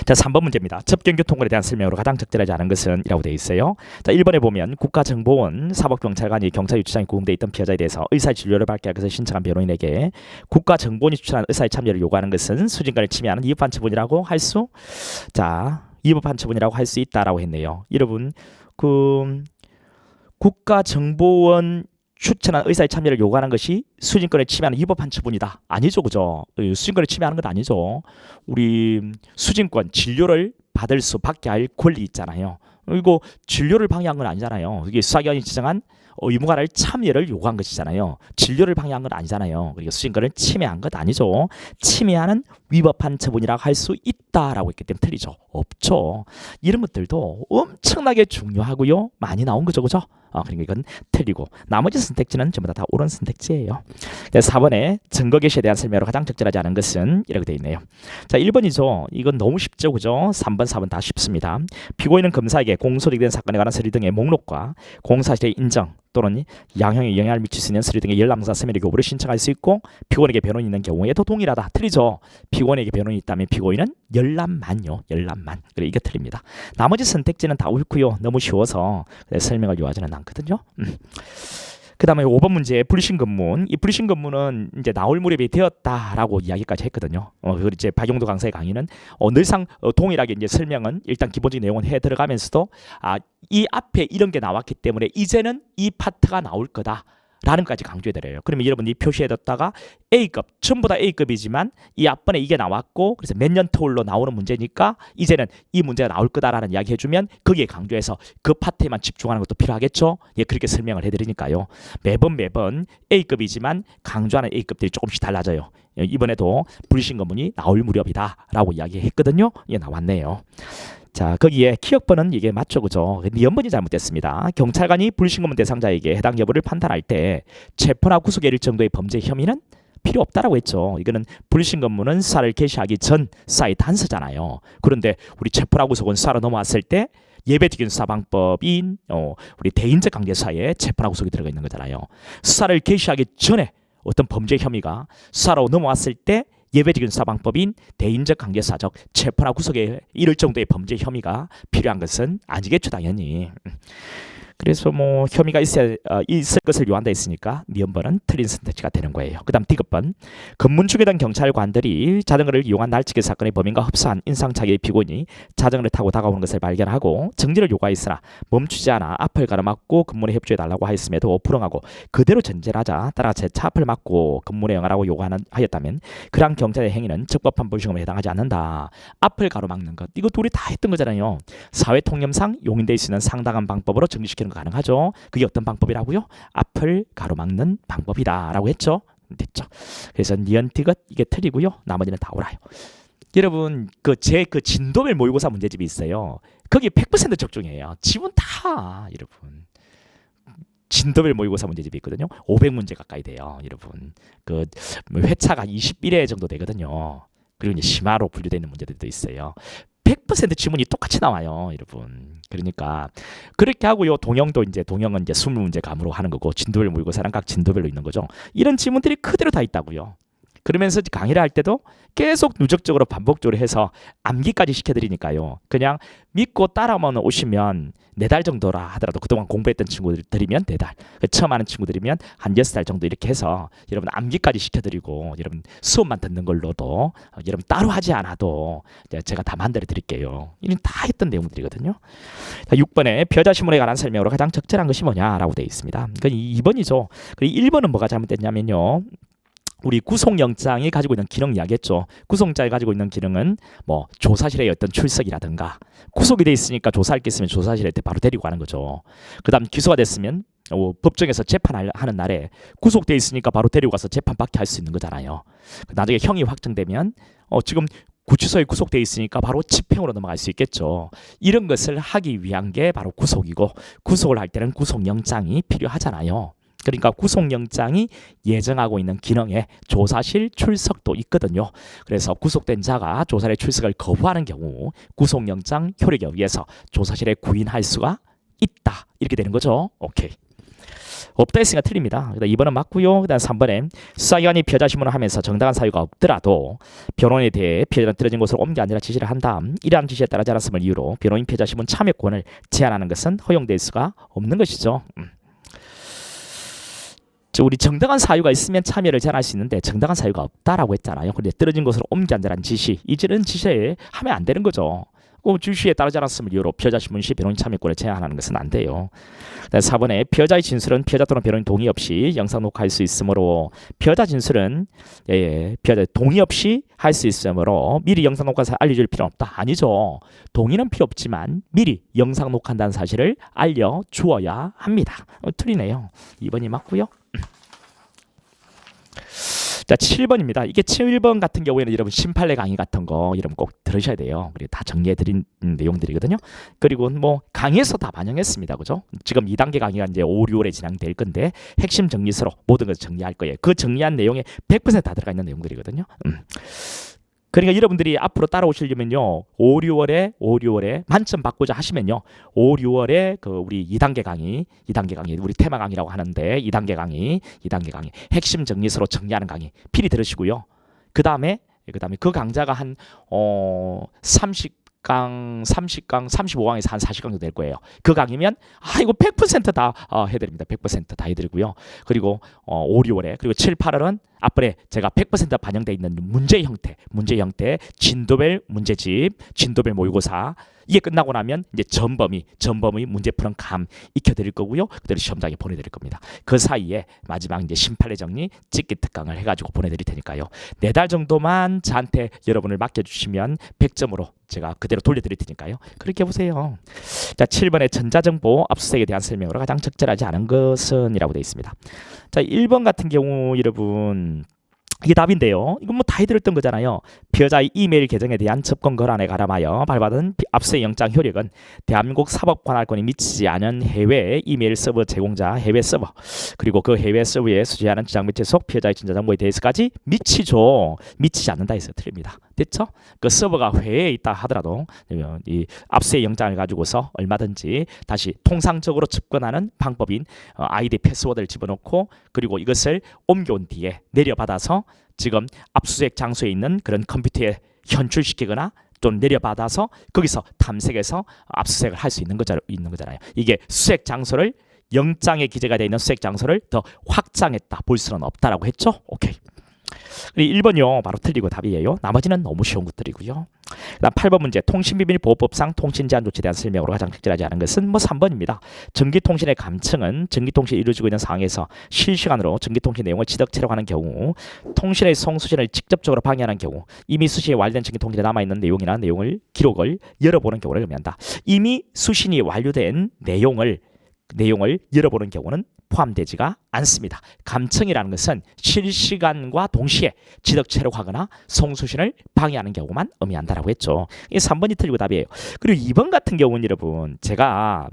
자, 3번 문제입니다. 접견교통거리에 대한 설명으로 가장 적절하지 않은 것은 이라고 되어 있어요. 자, 1번에 보면 국가정보원 사법경찰관이 경찰 유치장에 구금되어 있던 피해자에 대해서 의사의 진료를 받게 하기 위해서 신청한 변호인에게 국가정보원이 추천한 의사의 참여를 요구하는 것은 수진권을 침해하는 위법한 처분이라고 할 수 있다라고 했네요. 여러분 국가정보원 추천한 의사의 참여를 요구하는 것이 수진권을 침해하는 위법한 처분이다. 아니죠, 그죠? 수진권을 침해하는 건 아니죠. 우리 수진권 진료를 받게 할 권리 있잖아요. 이거 진료를 방해한 건 아니잖아요. 이게 수사기관이 지정한 의무관할 참여를 요구한 것이잖아요. 진료를 방해한 건 아니잖아요. 그리고 수진권을 침해한 것 아니죠. 침해하는 위법한 처분이라고 할 수 있다라고 했기 때문에 틀리죠. 없죠. 이런 것들도 엄청나게 중요하고요. 많이 나온 거죠, 그죠? 그러니까 이건 틀리고 나머지 선택지는 전부 다 옳은 선택지예요. 4번에 증거 개시에 대한 설명으로 가장 적절하지 않은 것은 이렇게 되어 있네요. 자, 1번이죠. 이건 너무 쉽죠, 그죠? 3번, 4번 다 쉽습니다. 피고인은 검사에게 공소리된 사건에 관한 서류 등의 목록과 공사실의 인정 또는 양형에 영향을 미칠 수 있는 서류 등의 열람사 서면의 교부를 신청할 수 있고 피고인에게 변호인이 있는 경우에도 동일하다. 틀리죠. 피고인에게 변호인이 있다면 피고인은 열람만요. 열람만. 그래, 이게 틀립니다. 나머지 선택지는 다 옳고요. 너무 쉬워서 설명을 요하지는 않거든요. 그 다음에 5번 문제 불신검문. 이 불신검문은 이제 나올 무렵이 되었다라고 이야기까지 했거든요. 그리고 이제 박용도 강사의 강의는 늘상 동일하게 이제 설명은 일단 기본적인 내용은 해 들어가면서도 이 앞에 이런 게 나왔기 때문에 이제는 이 파트가 나올 거다. 라는 것까지 강조해드려요. 그러면 여러분이 표시해뒀다가 A급, 전부 다 A급이지만 이 앞번에 이게 나왔고 그래서 몇 년 터울로 나오는 문제니까 이제는 이 문제가 나올 거다라는 이야기 해주면 거기에 강조해서 그 파트에만 집중하는 것도 필요하겠죠. 예, 그렇게 설명을 해드리니까요. 매번 A급이지만 강조하는 A급들이 조금씩 달라져요. 이번에도 불신검문이 나올 무렵이다 라고 이야기했거든요. 예, 나왔네요. 자, 거기에 키역번은 이게 맞죠, 그죠? 니은번이 잘못됐습니다. 경찰관이 불신검문 대상자에게 해당 여부를 판단할 때 체포나 구속에 이를 정도의 범죄 혐의는 필요 없다라고 했죠. 이거는 불신검문은 수사를 개시하기 전 수사의 단서잖아요. 그런데 우리 체포나 구속은 수사로 넘어왔을 때 예배적인 수사 방법인 우리 대인적 강제 수사에 체포나 구속이 들어가 있는 거잖아요. 수사를 개시하기 전에 어떤 범죄 혐의가 수사로 넘어왔을 때 예배적인 수사 방법인 대인적 관계사적 체포나 구속에 이를 정도의 범죄 혐의가 필요한 것은 아니겠죠, 당연히. 그래서 뭐 혐의가 있을 것을 요한다 했으니까 니은번은 틀린 선택지가 되는 거예요. 그 다음 D급번 검문 중에 던 경찰관들이 자전거를 이용한 날치기 사건의 범인과 흡사한 인상착의의 피고인이 자전거를 타고 다가오는 것을 발견하고 정지를 요구하였으나 멈추지 않아 앞을 가로막고 검문에 협조해달라고 하였음에도 불응하고 그대로 전제를 하자 따라 재차 앞을 막고 검문에 응하라고 요구하였다면 그러한 경찰의 행위는 적법한 불신검에 해당하지 않는다. 앞을 가로막는 것 이거 둘이 다 했던 거잖아요. 사회통념상 용인될 수 있는 상당한 방법으로 정지시키는 거 가능하죠. 그게 어떤 방법이라고요? 앞을 가로막는 방법이다라고 했죠. 됐죠. 그래서 니은티귿 이게 틀리고요. 나머지는 다 옳아요. 여러분 제 진도별 모의고사 문제집이 있어요. 거기 100% 적중해요. 지문 다 여러분. 진도별 모의고사 문제집이 있거든요. 500문제 가까이 돼요. 여러분 그 회차가 21회 정도 되거든요. 그리고 이제 심화로 분류되는 문제들도 있어요. 100% 지문이 똑같이 나와요, 여러분. 그러니까 그렇게 하고요. 동영은 이제 20문제 감으로 하는 거고 진도별 모의고사랑 각 진도별로 있는 거죠. 이런 지문들이 그대로 다 있다고요. 그러면서 강의를 할 때도 계속 누적적으로 반복적으로 해서 암기까지 시켜드리니까요. 그냥 믿고 따라만 오시면 4달 정도라 하더라도 그동안 공부했던 친구들이면 4달, 처음 하는 친구들이면 한 6달 정도 이렇게 해서 여러분 암기까지 시켜드리고 여러분 수업만 듣는 걸로도 여러분 따로 하지 않아도 제가 다 만들어 드릴게요. 이는 다 했던 내용들이거든요. 6번에 비여자신문에 관한 설명으로 가장 적절한 것이 뭐냐라고 되어 있습니다. 그러니까 2번이죠. 그리고 1번은 뭐가 잘못됐냐면요. 우리 구속영장이 가지고 있는 기능 이야기했죠. 구속영장이 가지고 있는 기능은 뭐 조사실의 어떤 출석이라든가 구속이 돼 있으니까 조사할 게 있으면 조사실에 바로 데리고 가는 거죠. 그 다음 기소가 됐으면 법정에서 재판하는 날에 구속돼 있으니까 바로 데리고 가서 재판받게 할 수 있는 거잖아요. 나중에 형이 확정되면 지금 구치소에 구속돼 있으니까 바로 집행으로 넘어갈 수 있겠죠. 이런 것을 하기 위한 게 바로 구속이고 구속을 할 때는 구속영장이 필요하잖아요. 그러니까 구속영장이 예정하고 있는 기능에 조사실 출석도 있거든요. 그래서 구속된 자가 조사실에 출석을 거부하는 경우 구속영장 효력에 의해서 조사실에 구인할 수가 있다. 이렇게 되는 거죠. 오케이. 없다 했으니까 틀립니다. 2번은 맞고요. 그다음 3번에 수사기관이 피해자신문을 하면서 정당한 사유가 없더라도 변호인에 대해 피해자는 떨어진 곳으로 옮겨 앉으라 지시를 한다. 이러한 지시에 따르지 않았음을 이유로 변호인 피해자신문 참여권을 제한하는 것은 허용될 수가 없는 것이죠. 우리 정당한 사유가 있으면 참여를 제한할 수 있는데 정당한 사유가 없다라고 했잖아요. 근데 떨어진 곳으로 옮겨 앉으라는 지시, 이런 지시에 하면 안 되는 거죠. 지시에 따르지 않았음을 이유로 피해자 신문 시 변호인 참여권을 제한하는 것은 안 돼요. 4번에 피해자의 진술은 피해자 또는 변호인 동의 없이 영상 녹화할 수 있으므로 피해자 진술은 피해자 동의 없이 할 수 있으므로 미리 영상 녹화해서 알려줄 필요는 없다. 아니죠. 동의는 필요 없지만 미리 영상 녹화한다는 사실을 알려주어야 합니다. 틀리네요. 2번이 맞고요. 자, 7번입니다. 이게 7번 같은 경우에는 여러분 심판례 강의 같은 거 여러분 꼭 들으셔야 돼요. 그리고 다 정리해드린 내용들이거든요. 그리고 뭐 강의에서 다 반영했습니다. 그죠? 지금 2단계 강의가 이제 5, 6월에 진행될 건데 핵심 정리서로 모든 것을 정리할 거예요. 그 정리한 내용에 100% 다 들어가 있는 내용들이거든요. 그러니까 여러분들이 앞으로 따라오시려면요, 5, 6월에 만점 받고자 하시면요, 5, 6월에 그 우리 2단계 강의 우리 테마 강의라고 하는데 2단계 강의 핵심 정리서로 정리하는 강의 필히 들으시고요. 그 다음에 그 강좌가 한 30강, 35강에서 한 40강 정도 될 거예요. 그 강의면 이거 100%다 해드립니다. 100% 다 해드리고요. 그리고 5, 6월에 그리고 7, 8월은 앞번에 제가 100% 반영되어 있는 문제 형태, 진도별 문제집, 진도별 모의고사 이게 끝나고 나면 이제 전범위 문제 푸는 감 익혀드릴 거고요. 그대로 시험장에 보내드릴 겁니다. 그 사이에 마지막 이제 심판례 정리 찍기 특강을 해가지고 보내드릴 테니까요. 4달 정도만 저한테 여러분을 맡겨주시면 100점으로 제가 그대로 돌려드릴 테니까요. 그렇게 해보세요. 자, 7번의 전자정보 압수수색에 대한 설명으로 가장 적절하지 않은 것은 이라고 되어 있습니다. 자, 1번 같은 경우 여러분 이게 답인데요. 이건 뭐 다 해드렸던 거잖아요. 피해자의 이메일 계정에 대한 접근 권한에 가름하여 발받은 압수수색 영장 효력은 대한민국 사법관할권이 미치지 않은 해외 이메일 서버 제공자 해외 서버 그리고 그 해외 서버에 수재하는 지장 매체 속 피해자의 전자정보에 대해서까지 미치죠. 미치지 않는다 해서 틀립니다. 됐죠? 그 서버가 해외에 있다 하더라도 이 압수수색 영장을 가지고서 얼마든지 다시 통상적으로 접근하는 방법인 아이디 패스워드를 집어넣고 그리고 이것을 옮겨온 뒤에 내려받아서 지금 압수수색 장소에 있는 그런 컴퓨터에 현출시키거나 좀 내려받아서 거기서 탐색해서 압수수색을 할 수 있는 거잖아요. 이게 수색 장소를 영장에 기재가 되어 있는 수색 장소를 더 확장했다 볼 수는 없다라고 했죠. 오케이. 1번이요. 바로 틀리고 답이에요. 나머지는 너무 쉬운 것들이고요. 그다음 8번 문제. 통신비밀보호법상 통신제한 조치에 대한 설명으로 가장 적절하지 않은 것은 3번입니다. 전기통신의 감청은 전기통신이 이루어지고 있는 상황에서 실시간으로 전기통신 내용을 지적 촬영하는 경우 통신의 송수신을 직접적으로 방해하는 경우 이미 수신이 완료된 전기통신에 남아있는 내용이나 기록을 열어보는 경우를 의미한다. 이미 수신이 완료된 내용을 열어보는 경우는 포함되지가 않습니다. 감청이라는 것은 실시간과 동시에 지적 촬영하거나 송수신을 방해하는 경우만 의미한다라고 했죠. 이 3번이 틀리고 답이에요. 그리고 2번 같은 경우는 여러분 제가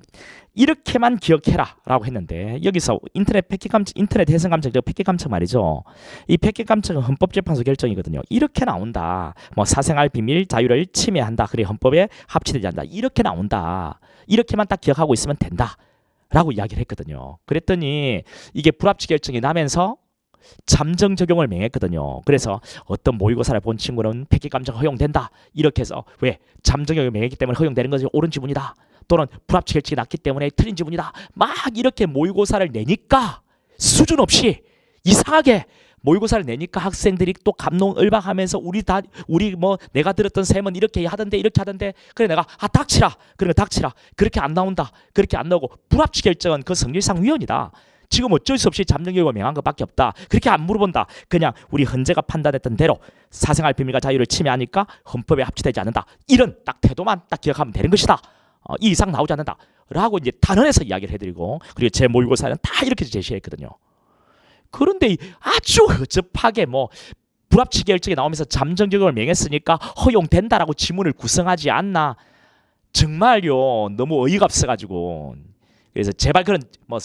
이렇게만 기억해라 라고 했는데 여기서 인터넷 해석 감청, 패킷 감청 말이죠. 이 패킷 감청은 헌법재판소 결정이거든요. 이렇게 나온다. 뭐 사생활 비밀 자유를 침해한다. 그래 헌법에 합치되지 않는다. 이렇게 나온다. 이렇게만 딱 기억하고 있으면 된다. 라고 이야기를 했거든요. 그랬더니 이게 불합치 결정이 나면서 잠정 적용을 맹했거든요. 그래서 어떤 모의고사를 본 친구는 폐기감정 허용된다. 이렇게 해서 왜? 잠정 적용을 맹했기 때문에 허용되는 것이 옳은 지문이다. 또는 불합치 결칙이 났기 때문에 틀린 지문이다. 막 이렇게 모의고사를 내니까 수준 없이 이상하게 모의고사를 내니까 학생들이 또 감론을박하면서 우리 뭐 내가 들었던 셈은 이렇게 하던데 그래 내가 닥치라. 그러니까 닥치라. 그렇게 안 나온다. 그렇게 안 나오고 불합치 결정은 그 성질상 위헌이다. 지금 어쩔 수 없이 잠정 결과가 명한 것밖에 없다. 그렇게 안 물어본다. 그냥 우리 헌재가 판단했던 대로 사생활 비밀과 자유를 침해하니까 헌법에 합치되지 않는다. 이런 딱 태도만 딱 기억하면 되는 것이다. 이 이상 나오지 않는다. 라고 이제 단언해서 이야기를 해드리고 그리고 제 모의고사는 다 이렇게 제시했거든요. 그런데 아주 허접하게 뭐 불합치 결정이 나오면서 잠정 적용을 명했으니까 허용된다라고 지문을 구성하지 않나. 정말요 너무 어이가 없어가지고 그래서 제발 그런 뭐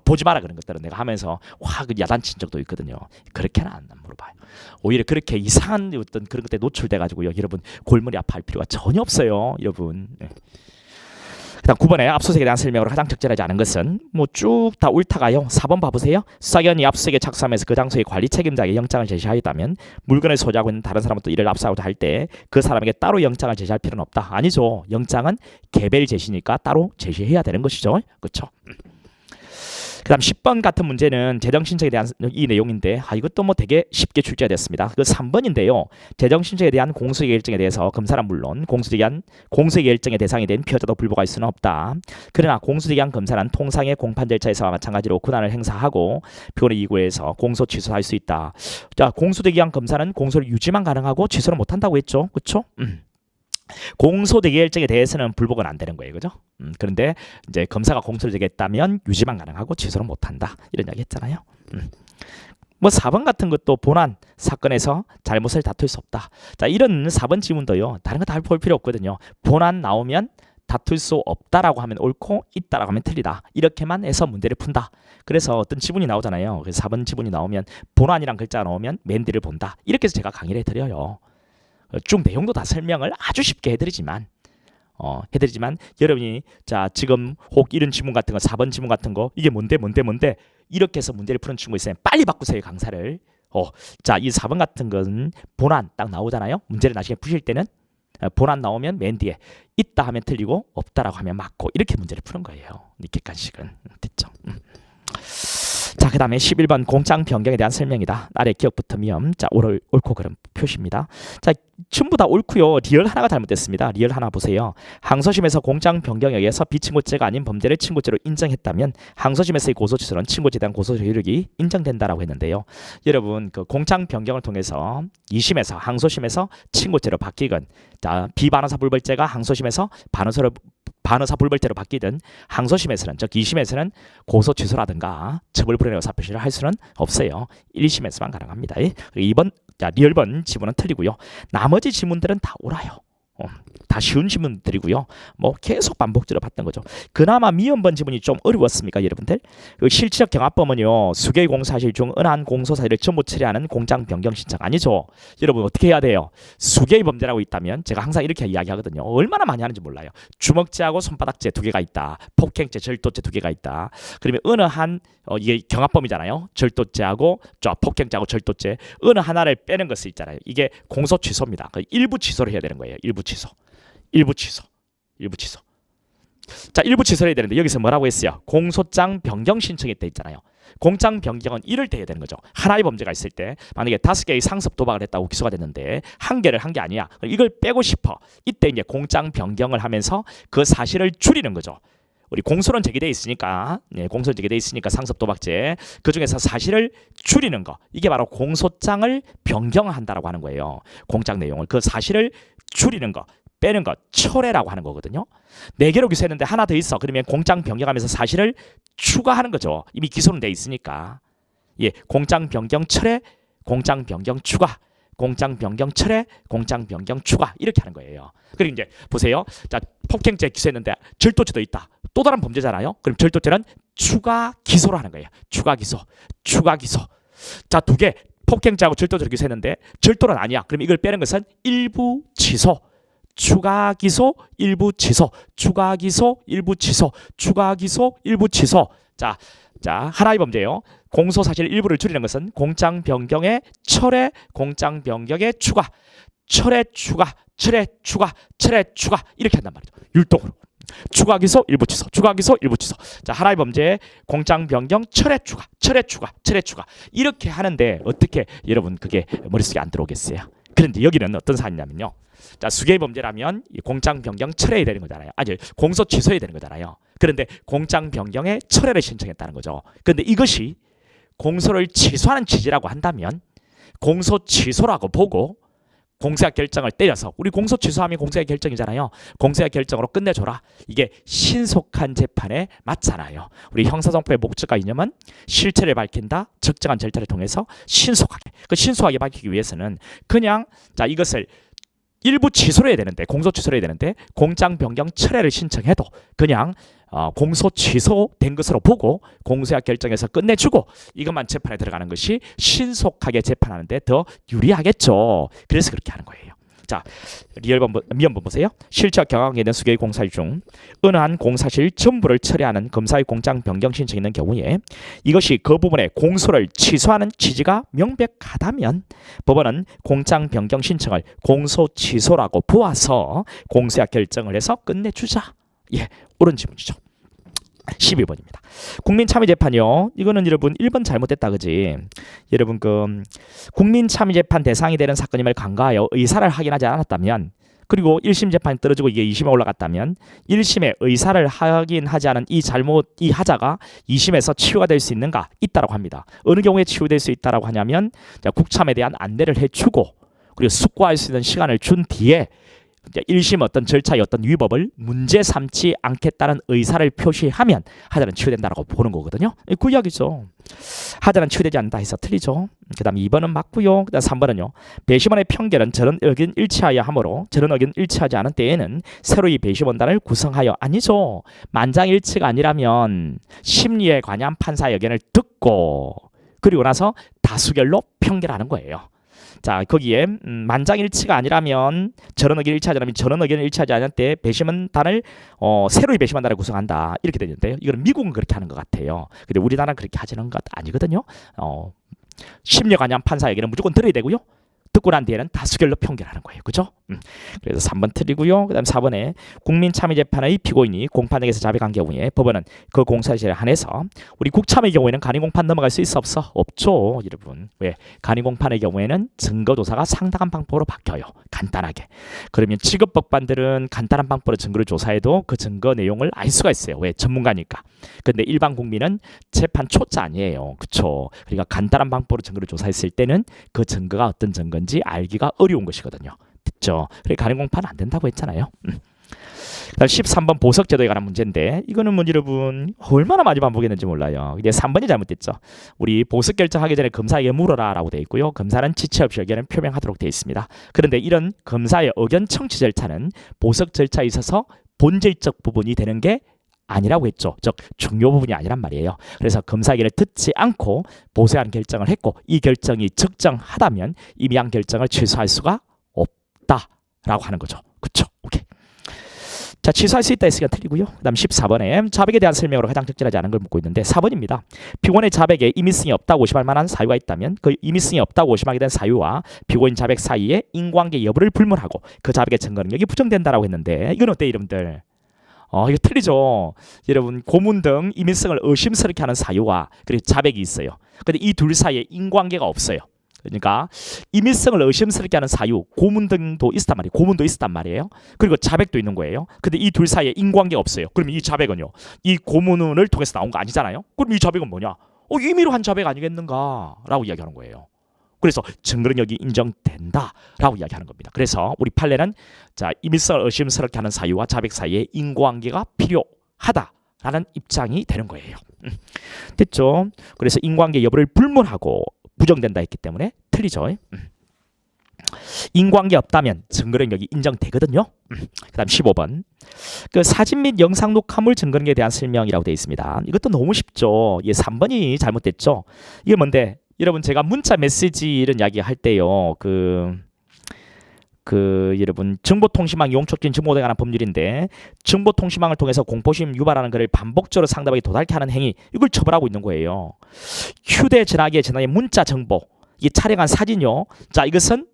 보지 마라 그런 것들은 내가 하면서 그 야단친 적도 있거든요. 그렇게는 안 물어봐요. 오히려 그렇게 이상한 어떤 그런 것에 노출돼가지고요 여러분 골머리 아파할 필요가 전혀 없어요 여러분. 그다음 9번에 압수수색에 대한 설명으로 가장 적절하지 않은 것은 뭐 쭉 다 옳다가요. 4번 봐보세요. 수사기관이 압수수색에 착수하면서 그 장소의 관리 책임자에게 영장을 제시하였다면 물건을 소지하고 있는 다른 사람은 또 이를 압수하고자 할 때 그 사람에게 따로 영장을 제시할 필요는 없다. 아니죠. 영장은 개별 제시니까 따로 제시해야 되는 것이죠. 그렇죠? 그다음 10번 같은 문제는 재정신청에 대한 이 내용인데 이것도 뭐 되게 쉽게 출제가 됐습니다. 그 3번인데요. 재정신청에 대한 공소의 결정에 대해서 검사는 물론 공소의 결정의 대상이 된 피해자도 불복할 수는 없다. 그러나 공소제기한 검사는 통상의 공판 절차에서와 마찬가지로 권한을 행사하고 피고인의 이구에서 공소 취소할 수 있다. 자, 공소제기한 검사는 공소를 유지만 가능하고 취소를 못한다고 했죠. 그렇죠? 공소제기 결정에 대해서는 불복은 안 되는 거예요. 그죠? 그런데 이제 검사가 공소를 제기했다면 유지만 가능하고 취소를 못 한다. 이런 이야기 했잖아요. 뭐 4번 같은 것도 본안 사건에서 잘못을 다툴 수 없다. 자, 이런 4번 지문도요. 다른 거 다 볼 필요 없거든요. 본안 나오면 다툴 수 없다라고 하면 옳고 있다라고 하면 틀리다. 이렇게만 해서 문제를 푼다. 그래서 어떤 지문이 나오잖아요. 그래서 4번 지문이 나오면 본안이란 글자가 나오면 맨 뒤를 본다. 이렇게 해서 제가 강의를 해드려요. 쭉 내용도 다 설명을 아주 쉽게 해드리지만 여러분이 자 지금 혹 이런 지문 같은 거 4번 지문 같은 거 이게 뭔데 이렇게 해서 문제를 푸는 친구 있으면 빨리 바꾸세요 강사를. 자 이 4번 같은 건 본안 딱 나오잖아요. 문제를 나중에 푸실 때는 본안 나오면 맨 뒤에 있다 하면 틀리고 없다라고 하면 맞고 이렇게 문제를 푸는 거예요. 이렇게 객관식은 됐죠. 자, 그 다음에 11번 공장 변경에 대한 설명이다. 아래 기억부터 미음. 자, 옳고 그름 표시입니다. 자, 전부 다 옳고요. 리얼 하나가 잘못됐습니다. 리얼 하나 보세요. 항소심에서 공장 변경에 의해서 비친고죄가 아닌 범죄를 친고죄로 인정했다면 항소심에서의 고소 취소는 친고죄에 대한 고소 효력이 인정된다라고 했는데요. 여러분 그 공장 변경을 통해서 2심에서 항소심에서 친고죄로 바뀌건 자, 비반호사 불벌죄가 항소심에서 반의사 불벌죄로 바뀌든 항소심에서는 즉 2심에서는 고소 취소라든가 처벌 불이행의 의사표시를 할 수는 없어요. 1심에서만 가능합니다. 2번 자 리얼번 지문은 틀리고요. 나머지 지문들은 다 옳아요. 다 쉬운 지문들이고요. 뭐 계속 반복적으로 봤던 거죠. 그나마 미음번 지문이 좀 어려웠습니까, 여러분들? 실질적 경합범은요. 수개의 공사실 중 은한 공소사실을 전부 처리하는 공장 변경 신청 아니죠. 여러분 어떻게 해야 돼요? 수개의 범죄라고 있다면 제가 항상 이렇게 이야기하거든요. 얼마나 많이 하는지 몰라요. 주먹죄하고 손바닥죄 2개가 있다. 폭행죄, 절도죄 2개가 있다. 그러면 어느 한 이게 경합범이잖아요. 절도죄하고 폭행죄하고 절도죄 어느 하나를 빼는 것을 있잖아요. 이게 공소 취소입니다. 일부 취소를 해야 되는 거예요. 일부 취소. 자, 일부 취소를 해야 되는데 여기서 뭐라고 했어요? 공소장 변경 신청했다 있잖아요. 공장 변경은 이럴 때 해야 되는 거죠. 하나의 범죄가 있을 때 만약에 5개의 상습 도박을 했다고 기소가 됐는데 1개를 한 게 아니야. 이걸 빼고 싶어. 이때 이제 공장 변경을 하면서 그 사실을 줄이는 거죠. 우리 공소는 제기돼 있으니까 공소는 제기돼 있으니까 상습 도박죄 그 중에서 사실을 줄이는 거 이게 바로 공소장을 변경한다라고 하는 거예요. 공장 내용을 그 사실을 줄이는 거 빼는 거 철회라고 하는 거거든요. 4개로 기소했는데 하나 더 있어. 그러면 공장 변경하면서 사실을 추가하는 거죠. 이미 기소는 돼 있으니까. 공장 변경 철회, 공장 변경 추가, 공장 변경 철회, 공장 변경 추가 이렇게 하는 거예요. 그리고 이제 보세요. 자, 폭행죄 기소했는데 절도죄도 있다. 또 다른 범죄잖아요. 그럼 절도죄는 추가 기소로 하는 거예요. 추가 기소. 자, 2개 폭행죄하고 절도죄를 기소했는데 절도는 아니야. 그럼 이걸 빼는 것은 일부 취소. 추가 기소, 일부 취소, 추가 기소, 일부 취소, 추가 기소, 일부 취소. 자, 자, 하나의 범죄요. 공소 사실 일부를 줄이는 것은 공장 변경의 철회, 공장 변경의 추가, 철회 추가, 철회 추가, 철회 추가 이렇게 한단 말이죠. 율동으로. 추가 기소 일부 취소, 추가 기소 일부 취소. 자, 하나의 범죄 공장 변경 철회 추가, 철회 추가, 철회 추가 이렇게 하는데 어떻게 여러분 그게 머릿속에 안 들어오겠어요? 그런데 여기는 어떤 사안이냐면요. 자, 수개의 범죄라면 공장 변경 철회해야 되는 거잖아요. 아니, 공소 취소해야 되는 거잖아요. 그런데 공장 변경의 철회를 신청했다는 거죠. 그런데 이것이 공소를 취소하는 취지라고 한다면 공소 취소라고 보고 공소의 결정을 때려서 우리 공소 취소하면 공소의 결정이잖아요. 공소의 결정으로 끝내줘라. 이게 신속한 재판에 맞잖아요. 우리 형사정법의 목적과 이념은 실체를 밝힌다. 적정한 절차를 통해서 신속하게. 그 신속하게 밝히기 위해서는 그냥 자 이것을 일부 취소를 해야 되는데 공소 취소를 해야 되는데 공장 변경 철회를 신청해도 그냥 공소 취소된 것으로 보고 공소약 결정해서 끝내주고 이것만 재판에 들어가는 것이 신속하게 재판하는데 더 유리하겠죠. 그래서 그렇게 하는 거예요. 자, 미연본 보세요. 실체와 경황에 있는 수개의 공사일 중 어느 한 공사실 전부를 처리하는 검사의 공장 변경 신청이 있는 경우에 이것이 그 부분의 공소를 취소하는 취지가 명백하다면 법원은 공장 변경 신청을 공소 취소라고 보아서 공소약 결정을 해서 끝내주자. 예, 옳은 질문이죠. 12번입니다. 국민참여재판이요. 이거는 여러분 1번 잘못됐다 그지? 여러분 그 국민참여재판 대상이 되는 사건임을 간과하여 의사를 확인하지 않았다면 그리고 1심 재판이 떨어지고 이게 2심에 올라갔다면 1심에 의사를 확인하지 않은 이 하자가 2심에서 치유가 될 수 있는가? 있다라고 합니다. 어느 경우에 치유될 수 있다라고 하냐면 자, 국참에 대한 안내를 해주고 그리고 숙고할 수 있는 시간을 준 뒤에 1심 어떤 절차의 어떤 위법을 문제 삼지 않겠다는 의사를 표시하면 하자는 치유된다라고 보는 거거든요. 그 이야기죠. 하자는 치유되지 않는다 해서 틀리죠. 그 다음 2번은 맞고요. 그 다음 3번은요. 배심원의 편결은 저런 의견 일치하여 하므로 저런 의견 일치하지 않은 때에는 새로이 배심원단을 구성하여 아니죠. 만장일치가 아니라면 심리에 관한 판사의 의견을 듣고 그리고 나서 다수결로 편결하는 거예요. 자, 거기에 만장일치가 아니라면 저런 의견을 일치하지 않으면 저런 의견을 일치하지 않을 때 배심원단을 새로이 배심원단을 구성한다 이렇게 되는데요. 이거는 미국은 그렇게 하는 것 같아요. 근데 우리나라는 그렇게 하지는 것 아니거든요. 심리에 관한 판사 얘기는 무조건 들어야 되고요. 듣고 난 뒤에는 다수결로 편결하는 거예요. 그죠? 그래서 3번 틀리고요. 그 다음 4번에 국민참여재판의 피고인이 공판장에서 자백한 경우에 법원은 그 공사실에 한해서 우리 국참의 경우에는 간이공판 넘어갈 수 있어 없어? 없죠. 여러분. 왜? 간이공판의 경우에는 증거조사가 상당한 방법으로 바뀌어요. 간단하게. 그러면 직업법관들은 간단한 방법으로 증거를 조사해도 그 증거 내용을 알 수가 있어요. 왜? 전문가니까. 근데 일반 국민은 재판 초짜 아니에요. 그쵸? 그러니까 간단한 방법으로 증거를 조사했을 때는 그 증거가 어떤 증거인지 알기가 어려운 것이거든요. 됐죠? 그래 간이공판 안 된다고 했잖아요. 그다음 13번 보석제도에 관한 문제인데 이거는 뭐 여러분 얼마나 많이 반복했는지 몰라요. 이제 3번이 잘못됐죠. 우리 보석 결정하기 전에 검사에게 물어라라고 돼 있고요. 검사는 지체 없이 의견을 표명하도록 돼 있습니다. 그런데 이런 검사의 의견 청취 절차는 보석 절차에 있어서 본질적 부분이 되는 게 아니라고 했죠. 즉 중요 부분이 아니란 말이에요. 그래서 검사 의견을 듣지 않고 보석한 결정을 했고 이 결정이 적정하다면 이미 한 결정을 취소할 수가 없다라고 하는 거죠. 그렇죠? 오케이. 자, 취소할 수 있다 했으니까 틀리고요. 그 다음 14번에 자백에 대한 설명으로 가장 적절하지 않은 걸 묻고 있는데 4번입니다. 피고인의 자백에 임의성이 없다고 의심할 만한 사유가 있다면 그 임의성이 없다고 의심하게 된 사유와 피고인 자백 사이에 인과관계 여부를 불문하고 그 자백의 증거 능력이 부정된다라고 했는데 이건 어때요, 여러분들? 이거 틀리죠. 여러분 고문 등 임의성을 의심스럽게 하는 사유와 그리고 자백이 있어요. 근데 이 둘 사이에 인과관계가 없어요. 그러니까 임의성을 의심스럽게 하는 사유, 고문 등도 있었단 말이에요. 고문도 있었단 말이에요. 그리고 자백도 있는 거예요. 근데 이 둘 사이에 인과관계가 없어요. 그러면 이 자백은요, 이 고문을 통해서 나온 거 아니잖아요. 그럼 이 자백은 뭐냐? 임의로 한 자백 아니겠는가라고 이야기하는 거예요. 그래서 증거 능력이 인정된다라고 이야기하는 겁니다. 그래서 우리 판례는 자 임의성을 의심스럽게 하는 사유와 자백 사이에 인과관계가 필요하다라는 입장이 되는 거예요. 됐죠? 그래서 인과관계 여부를 불문하고 부정된다 했기 때문에 틀리죠. 인과관계 없다면 증거 능력이 인정되거든요. 그다음 15번 그 사진 및 영상 녹화물 증거 능력에 대한 설명이라고 되어 있습니다. 이것도 너무 쉽죠. 3번이 잘못됐죠. 이게 뭔데? 여러분 제가 문자 메시지 이런 이야기 할 때요. 여러분 정보통신망 이용 촉진 정보에 관한 법률인데 정보통신망을 통해서 공포심 유발하는 것을 반복적으로 상대방이 도달케 하는 행위 이걸 처벌하고 있는 거예요. 휴대전화기에 전화의 문자 정보 이 촬영한 사진요. 자 이것은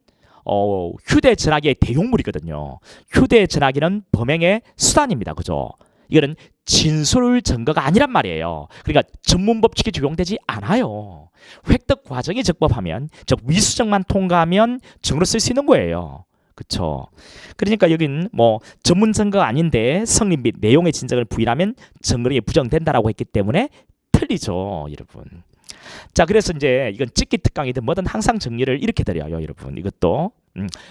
휴대전화기의 대용물이거든요. 휴대전화기는 범행의 수단입니다. 그죠? 이거는 진술 증거가 아니란 말이에요. 그러니까 전문법칙이 적용되지 않아요. 획득 과정이 적법하면 즉 위수정만 통과하면 증거로 쓸 수 있는 거예요. 그렇죠. 그러니까 여긴 뭐 전문 증거가 아닌데 성립 및 내용의 진정을 부인하면 증거력이 부정된다라고 했기 때문에 틀리죠, 여러분. 자, 그래서 이제 이건 찍기 특강이든 뭐든 항상 정리를 이렇게 드려요, 여러분. 이것도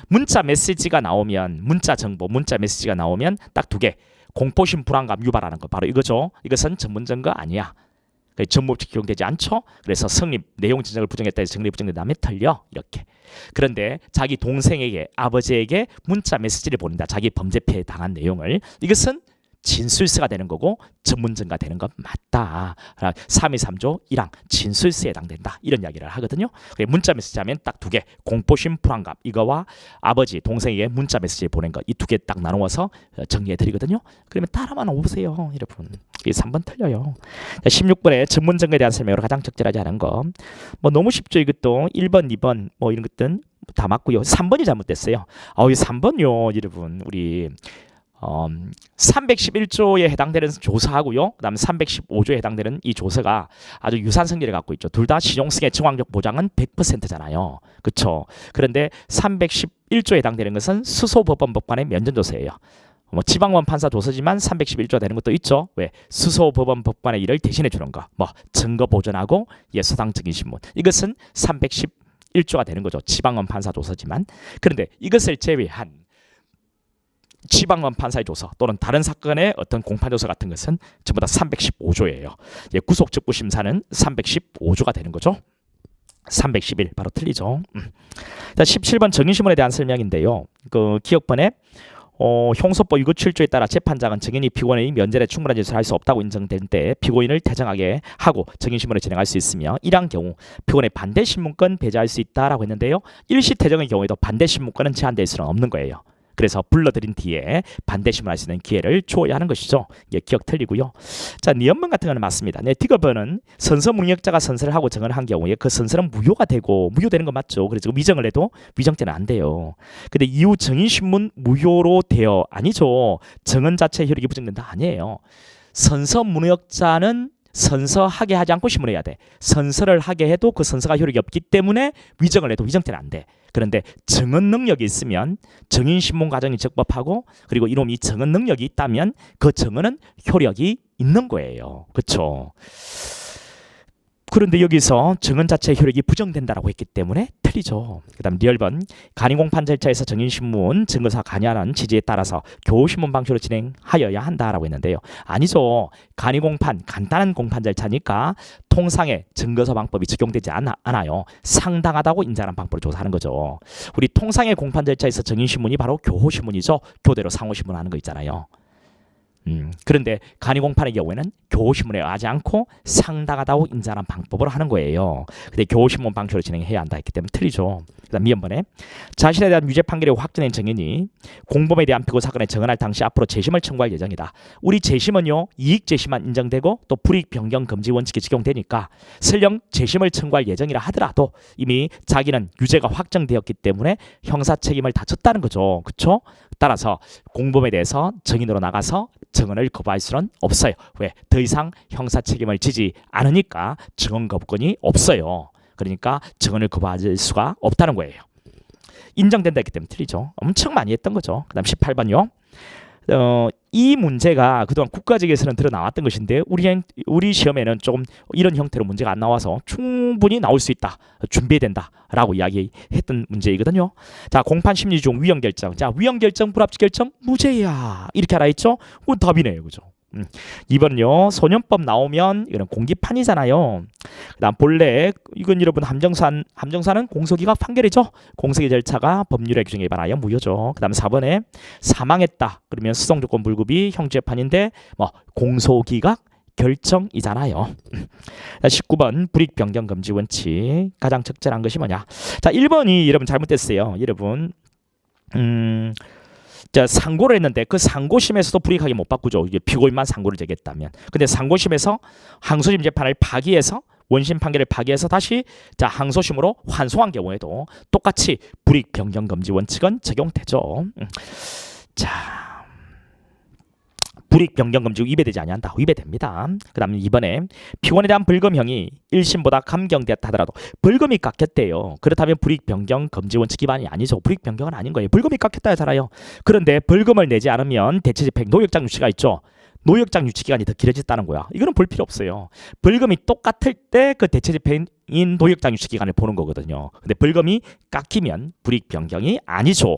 문자 메시지가 나오면 문자 정보, 문자 메시지가 나오면 딱 두 개. 공포심 불안감 유발하는 거 바로 이거죠. 이것은 전문 증거 아니야. 전문법칙 적용되지 않죠. 그래서 성립 내용 진정을 부정했다 해서 정립 부정된다면 틀려 이렇게. 그런데 자기 동생에게 아버지에게 문자 메시지를 보낸다. 자기 범죄 피해 당한 내용을 이것은 진술서가 되는 거고 전문증가 되는 건 맞다. 323조 1항 진술서에 해당된다. 이런 이야기를 하거든요. 문자 메시지 하면 딱 두 개. 공포심 불안감 이거와 아버지 동생에게 문자 메시지 보낸 거 이 두 개 딱 나누어서 정리해 드리거든요. 그러면 따라만 오세요, 여러분. 이게 3번 틀려요. 16번에 전문증거에 대한 설명으로 가장 적절하지 않은 거. 뭐 너무 쉽죠. 이것도 1번, 2번 뭐 이런 것들은 다 맞고요. 3번이 잘못됐어요. 이 3번요, 여러분. 우리 311조에 해당되는 조서하고요. 그다음 315조에 해당되는 이 조서가 아주 유사한 성질을 갖고 있죠. 둘 다 실용성의 정황적 보장은 100%잖아요. 그렇죠? 그런데 311조에 해당되는 것은 수소법원법관의 면전조서예요. 뭐 지방원 판사 조서지만 311조가 되는 것도 있죠. 왜? 수소법원법관의 일을 대신해 주는 거. 뭐 증거 보존하고 소당 증인 신문. 이것은 311조가 되는 거죠. 지방원 판사 조서지만. 그런데 이것을 제외한 지방원 판사의 조서 또는 다른 사건의 어떤 공판 조서 같은 것은 전부 다 315조예요. 구속 직부 심사는 315조가 되는 거죠. 311 바로 틀리죠. 자, 17번 증인신문에 대한 설명인데요. 그 기억번에 형소법 657조에 따라 재판장은 증인이 피고인의 면전에 충분한 짓을 할 수 없다고 인정될 때 피고인을 퇴정하게 하고 증인신문을 진행할 수 있으며 이러한 경우 피고인의 반대 신문권 배제할 수 있다라고 했는데요. 일시 퇴정의 경우에도 반대 신문권은 제한될 수는 없는 거예요. 그래서 불러들인 뒤에 반대 신문할 수 있는 기회를 주어야 하는 것이죠. 이게 기억 틀리고요. 자, 니언문 같은 거는 맞습니다. 디거버는 선서무역자가 선서를 하고 정을 한 경우에 그 선서는 무효가 되고 무효되는 거 맞죠. 그래서 위정을 해도 위정죄는 안 돼요. 근데 이후 정인신문 무효로 되어 아니죠. 정은 자체 효력이 부정된다 아니에요. 선서무역자는 선서하게 하지 않고 신문해야 돼. 선서를 하게 해도 그 선서가 효력이 없기 때문에 위정을 해도 위정죄는 안 돼. 그런데 증언 능력이 있으면 증인 신문 과정이 적법하고 그리고 이놈이 증언 능력이 있다면 그 증언은 효력이 있는 거예요. 그렇죠? 그런데 여기서 증언 자체의 효력이 부정된다라고 했기 때문에 틀리죠. 그 다음 리얼번 간이공판 절차에서 증인신문 증거사 관여하는 취지에 따라서 교우신문 방식으로 진행하여야 한다라고 했는데요. 아니죠. 간이공판 간단한 공판 절차니까 통상의 증거서 방법이 적용되지 않아요. 상당하다고 인정하는 방법으로 조사하는 거죠. 우리 통상의 공판 절차에서 증인신문이 바로 교호신문이죠. 교대로 상호신문 하는 거 있잖아요. 그런데 간이공판의 경우에는 교호신문에 하지 않고 상당하다고 인정하는 방법으로 하는 거예요. 근데 교호신문 방식으로 진행해야 한다 했기 때문에 틀리죠. 그다음 미연번에 자신에 대한 유죄 판결이 확정된 증인이 공범에 대한 피고 사건에 증언할 당시 앞으로 재심을 청구할 예정이다. 우리 재심은요 이익 재심만 인정되고 또 불이익 변경 금지 원칙이 적용되니까 설령 재심을 청구할 예정이라 하더라도 이미 자기는 유죄가 확정되었기 때문에 형사 책임을 다 졌다는 거죠. 그렇죠? 따라서 공범에 대해서 증인으로 나가서 증언을 거부할 수는 없어요. 왜? 더 이상 형사 책임을 지지 않으니까 증언 거부권이 없어요. 그러니까 증언을 거부할 수가 없다는 거예요. 인정된다 했기 때문에 틀리죠. 엄청 많이 했던 거죠. 그 다음 18번요. 이 문제가 그동안 국가직에서는 드러나왔던 것인데 우리 시험에는 조금 이런 형태로 문제가 안 나와서 충분히 나올 수 있다. 준비해야 된다라고 이야기했던 문제이거든요. 자, 공판 심리 중 위헌 결정. 자, 위헌 결정, 불합치 결정 무죄야. 이렇게 알아 있죠? 그건 답이네요. 그죠? 2번은요. 소년법 나오면 이거는 공기판이잖아요. 그다음 본래 이건 여러분 함정사는 공소기각 판결이죠. 공소기 절차가 법률의 규정에 반하여 무효죠. 그다음 4번에 사망했다. 그러면 수송조건 불구비 형죄판인데 뭐 공소기각 결정이잖아요. 19번 불이익 변경 금지 원칙 가장 적절한 것이 뭐냐? 자, 1번이 여러분 잘못됐어요. 여러분 음, 자, 상고를 했는데 그 상고심에서도 불이익하게 못 바꾸죠. 이게 피고인만 상고를 제기했다면. 근데 상고심에서 항소심 재판을 파기해서 원심 판결을 파기해서 다시 자 항소심으로 환송한 경우에도 똑같이 불이익 변경 금지 원칙은 적용되죠. 자. 불이익 변경 금지 위배되지 아니한다. 위배됩니다. 그다음에 이번에 피고인에 대한 벌금형이 1심보다 감경되었다 하더라도 벌금이 깎였대요. 그렇다면 불이익 변경 금지 원칙 위반이 아니죠. 불이익 변경은 아닌 거예요. 벌금이 깎였다 하잖아요. 그런데 벌금을 내지 않으면 대체집행 노역장 유치가 있죠. 노역장 유치 기간이 더 길어졌다는 거야. 이거는 볼 필요 없어요. 벌금이 똑같을 때 그 대체집행인 노역장 유치 기간을 보는 거거든요. 근데 벌금이 깎이면 불이익 변경이 아니죠.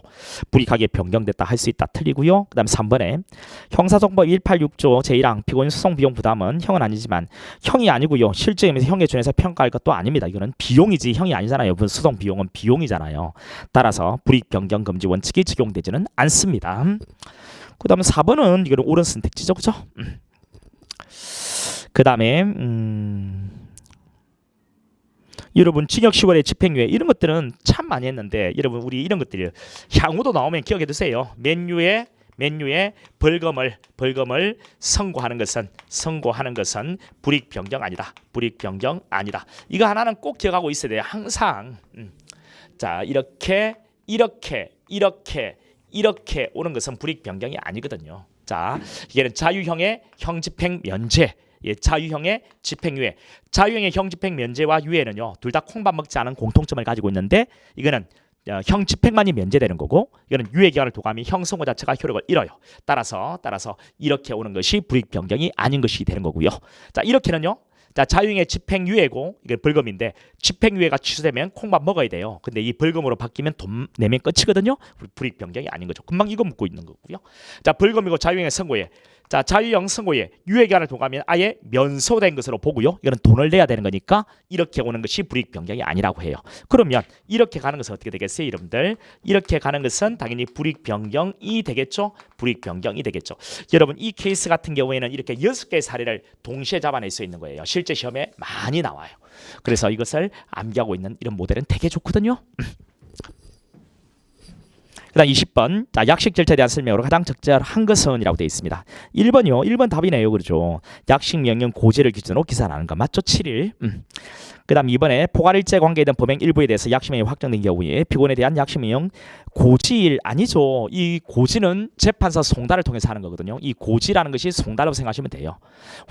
불이익하게 변경됐다 할 수 있다 틀리고요. 그다음 3번에 형사정법 186조 제1항 피고인 소송 비용 부담은 형은 아니지만 형이 아니고요. 실제 의미에서 형에 준해서 평가할 것도 아닙니다. 이거는 비용이지 형이 아니잖아요. 소송 비용은 비용이잖아요. 따라서 불이익 변경 금지 원칙이 적용되지는 않습니다. 그 다음에 4번은 이거는 옳은 선택지죠. 그죠? 그 다음에 여러분 징역 10월에 집행유예 이런 것들은 참 많이 했는데 여러분 우리 이런 것들이 향후도 나오면 기억해 두세요. 맨유에 벌금을 선고하는 것은 불이익 변경 아니다. 불이익 변경 아니다. 이거 하나는 꼭 기억하고 있어야 돼요. 항상 자 이렇게 오는 것은 불이익 변경이 아니거든요. 자, 이게는 자유형의 형집행 면제, 자유형의 집행유예, 자유형의 형집행 면제와 유예는요, 둘 다 콩밥 먹지 않은 공통점을 가지고 있는데 이거는 형 집행만이 면제되는 거고 이거는 유예 기간을 도감이 형 선고 자체가 효력을 잃어요. 따라서 이렇게 오는 것이 불이익 변경이 아닌 것이 되는 거고요. 자, 이렇게는요. 자, 자유형의 집행유예고 이게 벌금인데 집행유예가 취소되면 콩밥 먹어야 돼요. 근데 이 벌금으로 바뀌면 돈 내면 끝이거든요. 불이익 변경이 아닌 거죠. 금방 이거 묻고 있는 거고요. 자, 벌금이고 자유형의 선고유예. 자, 자유형 선고유예 유예기한을 도가면 아예 면소된 것으로 보고요. 이거는 돈을 내야 되는 거니까 이렇게 오는 것이 불이익 변경이 아니라고 해요. 그러면 이렇게 가는 것은 어떻게 되겠어요, 여러분들? 이렇게 가는 것은 당연히 불이익 변경이 되겠죠. 불이익 변경이 되겠죠. 여러분 이 케이스 같은 경우에는 이렇게 6개의 사례를 동시에 잡아낼 수 있는 거예요. 실제 시험에 많이 나와요. 그래서 이것을 암기하고 있는 이런 모델은 되게 좋거든요. 그다음 20번 자, 약식 절차에 대한 설명으로 가장 적절한 것은 이라고 되어 있습니다. 1번이요. 1번 답이네요. 그렇죠. 약식 명령 고지를 기준으로 기산하는 거 맞죠? 7일. 그다음 2번에 포괄일제 관계에 대한 범행 일부에 대해서 약식명령이 확정된 경우에 피고인에 대한 약식명령 고지일 아니죠. 이 고지는 재판사 송달을 통해서 하는 거거든요. 이 고지라는 것이 송달이라고 생각하시면 돼요.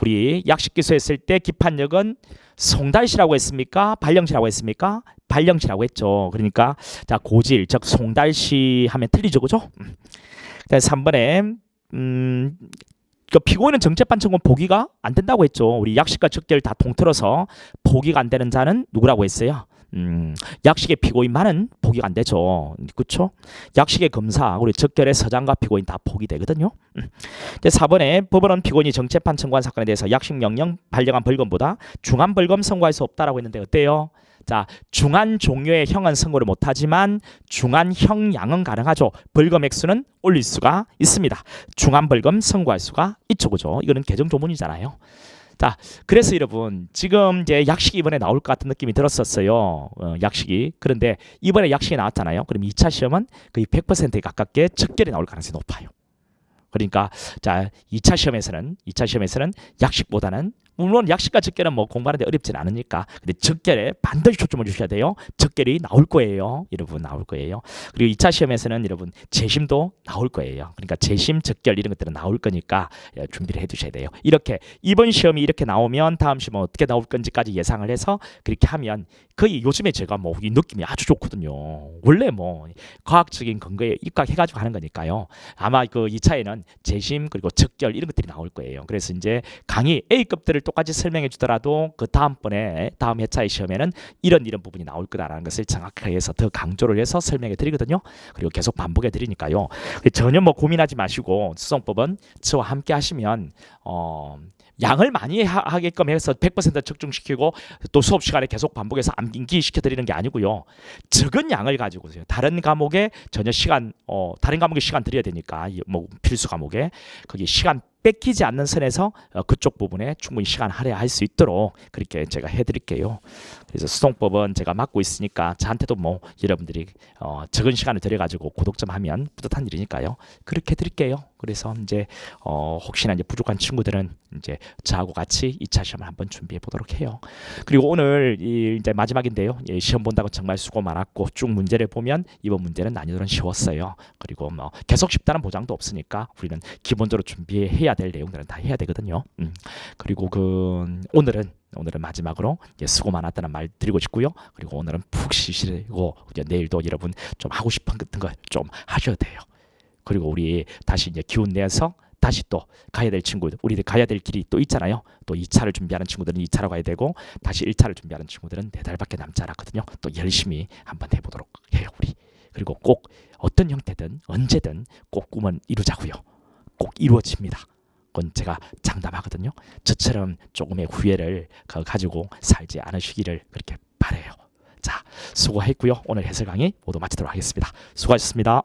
우리 약식 기소했을 때 기판력은 송달시라고 했습니까? 발령시라고 했습니까? 발령시라고 했죠. 그러니까 자 고지일 즉 송달시 하면 틀리죠, 그죠? 그다음 3번에 그 피고인은 정재판 청구 보기가 안 된다고 했죠. 우리 약식과 적결 다 통틀어서 보기가 안 되는 자는 누구라고 했어요? 약식의 피고인만은 보기가 안 되죠. 그렇죠? 약식의 검사, 우리 적결의 서장과 피고인 다 포기되거든요. 4번에 법원은 피고인이 정재판 청구한 사건에 대해서 약식 명령 발령한 벌금보다 중한 벌금 선고할 수 없다라고 했는데 어때요? 자, 중한 종류의 형은 선고를 못하지만 중한 형량은 가능하죠. 벌금 액수는 올릴 수가 있습니다. 중한 벌금 선고할 수가 있죠, 그죠? 이거는 개정 조문이잖아요. 자, 그래서 여러분 지금 이제 약식이 이번에 나올 것 같은 느낌이 들었었어요. 약식이. 그런데 이번에 약식이 나왔잖아요. 그럼 2차 시험은 거의 100%에 가깝게 적결이 나올 가능성이 높아요. 그러니까 자 2차 시험에서는 약식보다는 물론 약식과 적결은 뭐 공부하는데 어렵진 않으니까 근데 적결에 반드시 초점을 주셔야 돼요. 적결이 나올 거예요. 여러분 나올 거예요. 그리고 2차 시험에서는 여러분 재심도 나올 거예요. 그러니까 재심, 적결 이런 것들은 나올 거니까 준비를 해 두셔야 돼요. 이렇게 이번 시험이 이렇게 나오면 다음 시험은 어떻게 나올 건지까지 예상을 해서 그렇게 하면 거의 요즘에 제가 뭐 이 느낌이 아주 좋거든요. 원래 뭐 과학적인 근거에 입각해가지고 하는 거니까요. 아마 그 2차에는 재심 그리고 적결 이런 것들이 나올 거예요. 그래서 이제 강의 A급들을 똑같이 설명해 주더라도 그 다음번에 다음 회차의 시험에는 이런 부분이 나올 거다라는 것을 정확하게 해서 더 강조를 해서 설명해 드리거든요. 그리고 계속 반복해 드리니까요. 전혀 뭐 고민하지 마시고 수성법은 저와 함께 하시면 양을 많이 하게끔 해서 100% 적중시키고 또 수업 시간에 계속 반복해서 암기 시켜드리는 게 아니고요. 적은 양을 가지고서요. 다른 과목에 전혀 시간 다른 과목에 시간 드려야 되니까 뭐 필수 과목에 거기 시간 뺏기지 않는 선에서 그쪽 부분에 충분히 시간 할애할 수 있도록 그렇게 제가 해드릴게요. 그래서 수동법은 제가 맡고 있으니까 저한테도 뭐 여러분들이 적은 시간을 들여가지고 고득점 하면 뿌듯한 일이니까요. 그렇게 드릴게요. 그래서 이제 혹시나 이제 부족한 친구들은 이제 저하고 같이 2차 시험을 한번 준비해 보도록 해요. 그리고 오늘 이제 마지막인데요. 시험 본다고 정말 수고 많았고 쭉 문제를 보면 이번 문제는 난이도는 쉬웠어요. 그리고 뭐 계속 쉽다는 보장도 없으니까 우리는 기본적으로 준비해야 될 내용들은 다 해야 되거든요. 그리고 오늘은 마지막으로 수고 많았다는 말 드리고 싶고요. 그리고 오늘은 푹 쉬시고 내일도 여러분 좀 하고 싶은 거 좀 하셔도 돼요. 그리고 우리 다시 이제 기운 내서 다시 또 가야 될 친구들, 우리들 가야 될 길이 또 있잖아요. 또 2차를 준비하는 친구들은 2차로 가야 되고 다시 1차를 준비하는 친구들은 4달밖에 남지 않았거든요. 또 열심히 한번 해보도록 해요, 우리. 그리고 꼭 어떤 형태든 언제든 꼭 꿈은 이루자고요. 꼭 이루어집니다. 그건 제가 장담하거든요. 저처럼 조금의 후회를 가지고 살지 않으시기를 그렇게 바라요. 자, 수고했고요. 오늘 해설 강의 모두 마치도록 하겠습니다. 수고하셨습니다.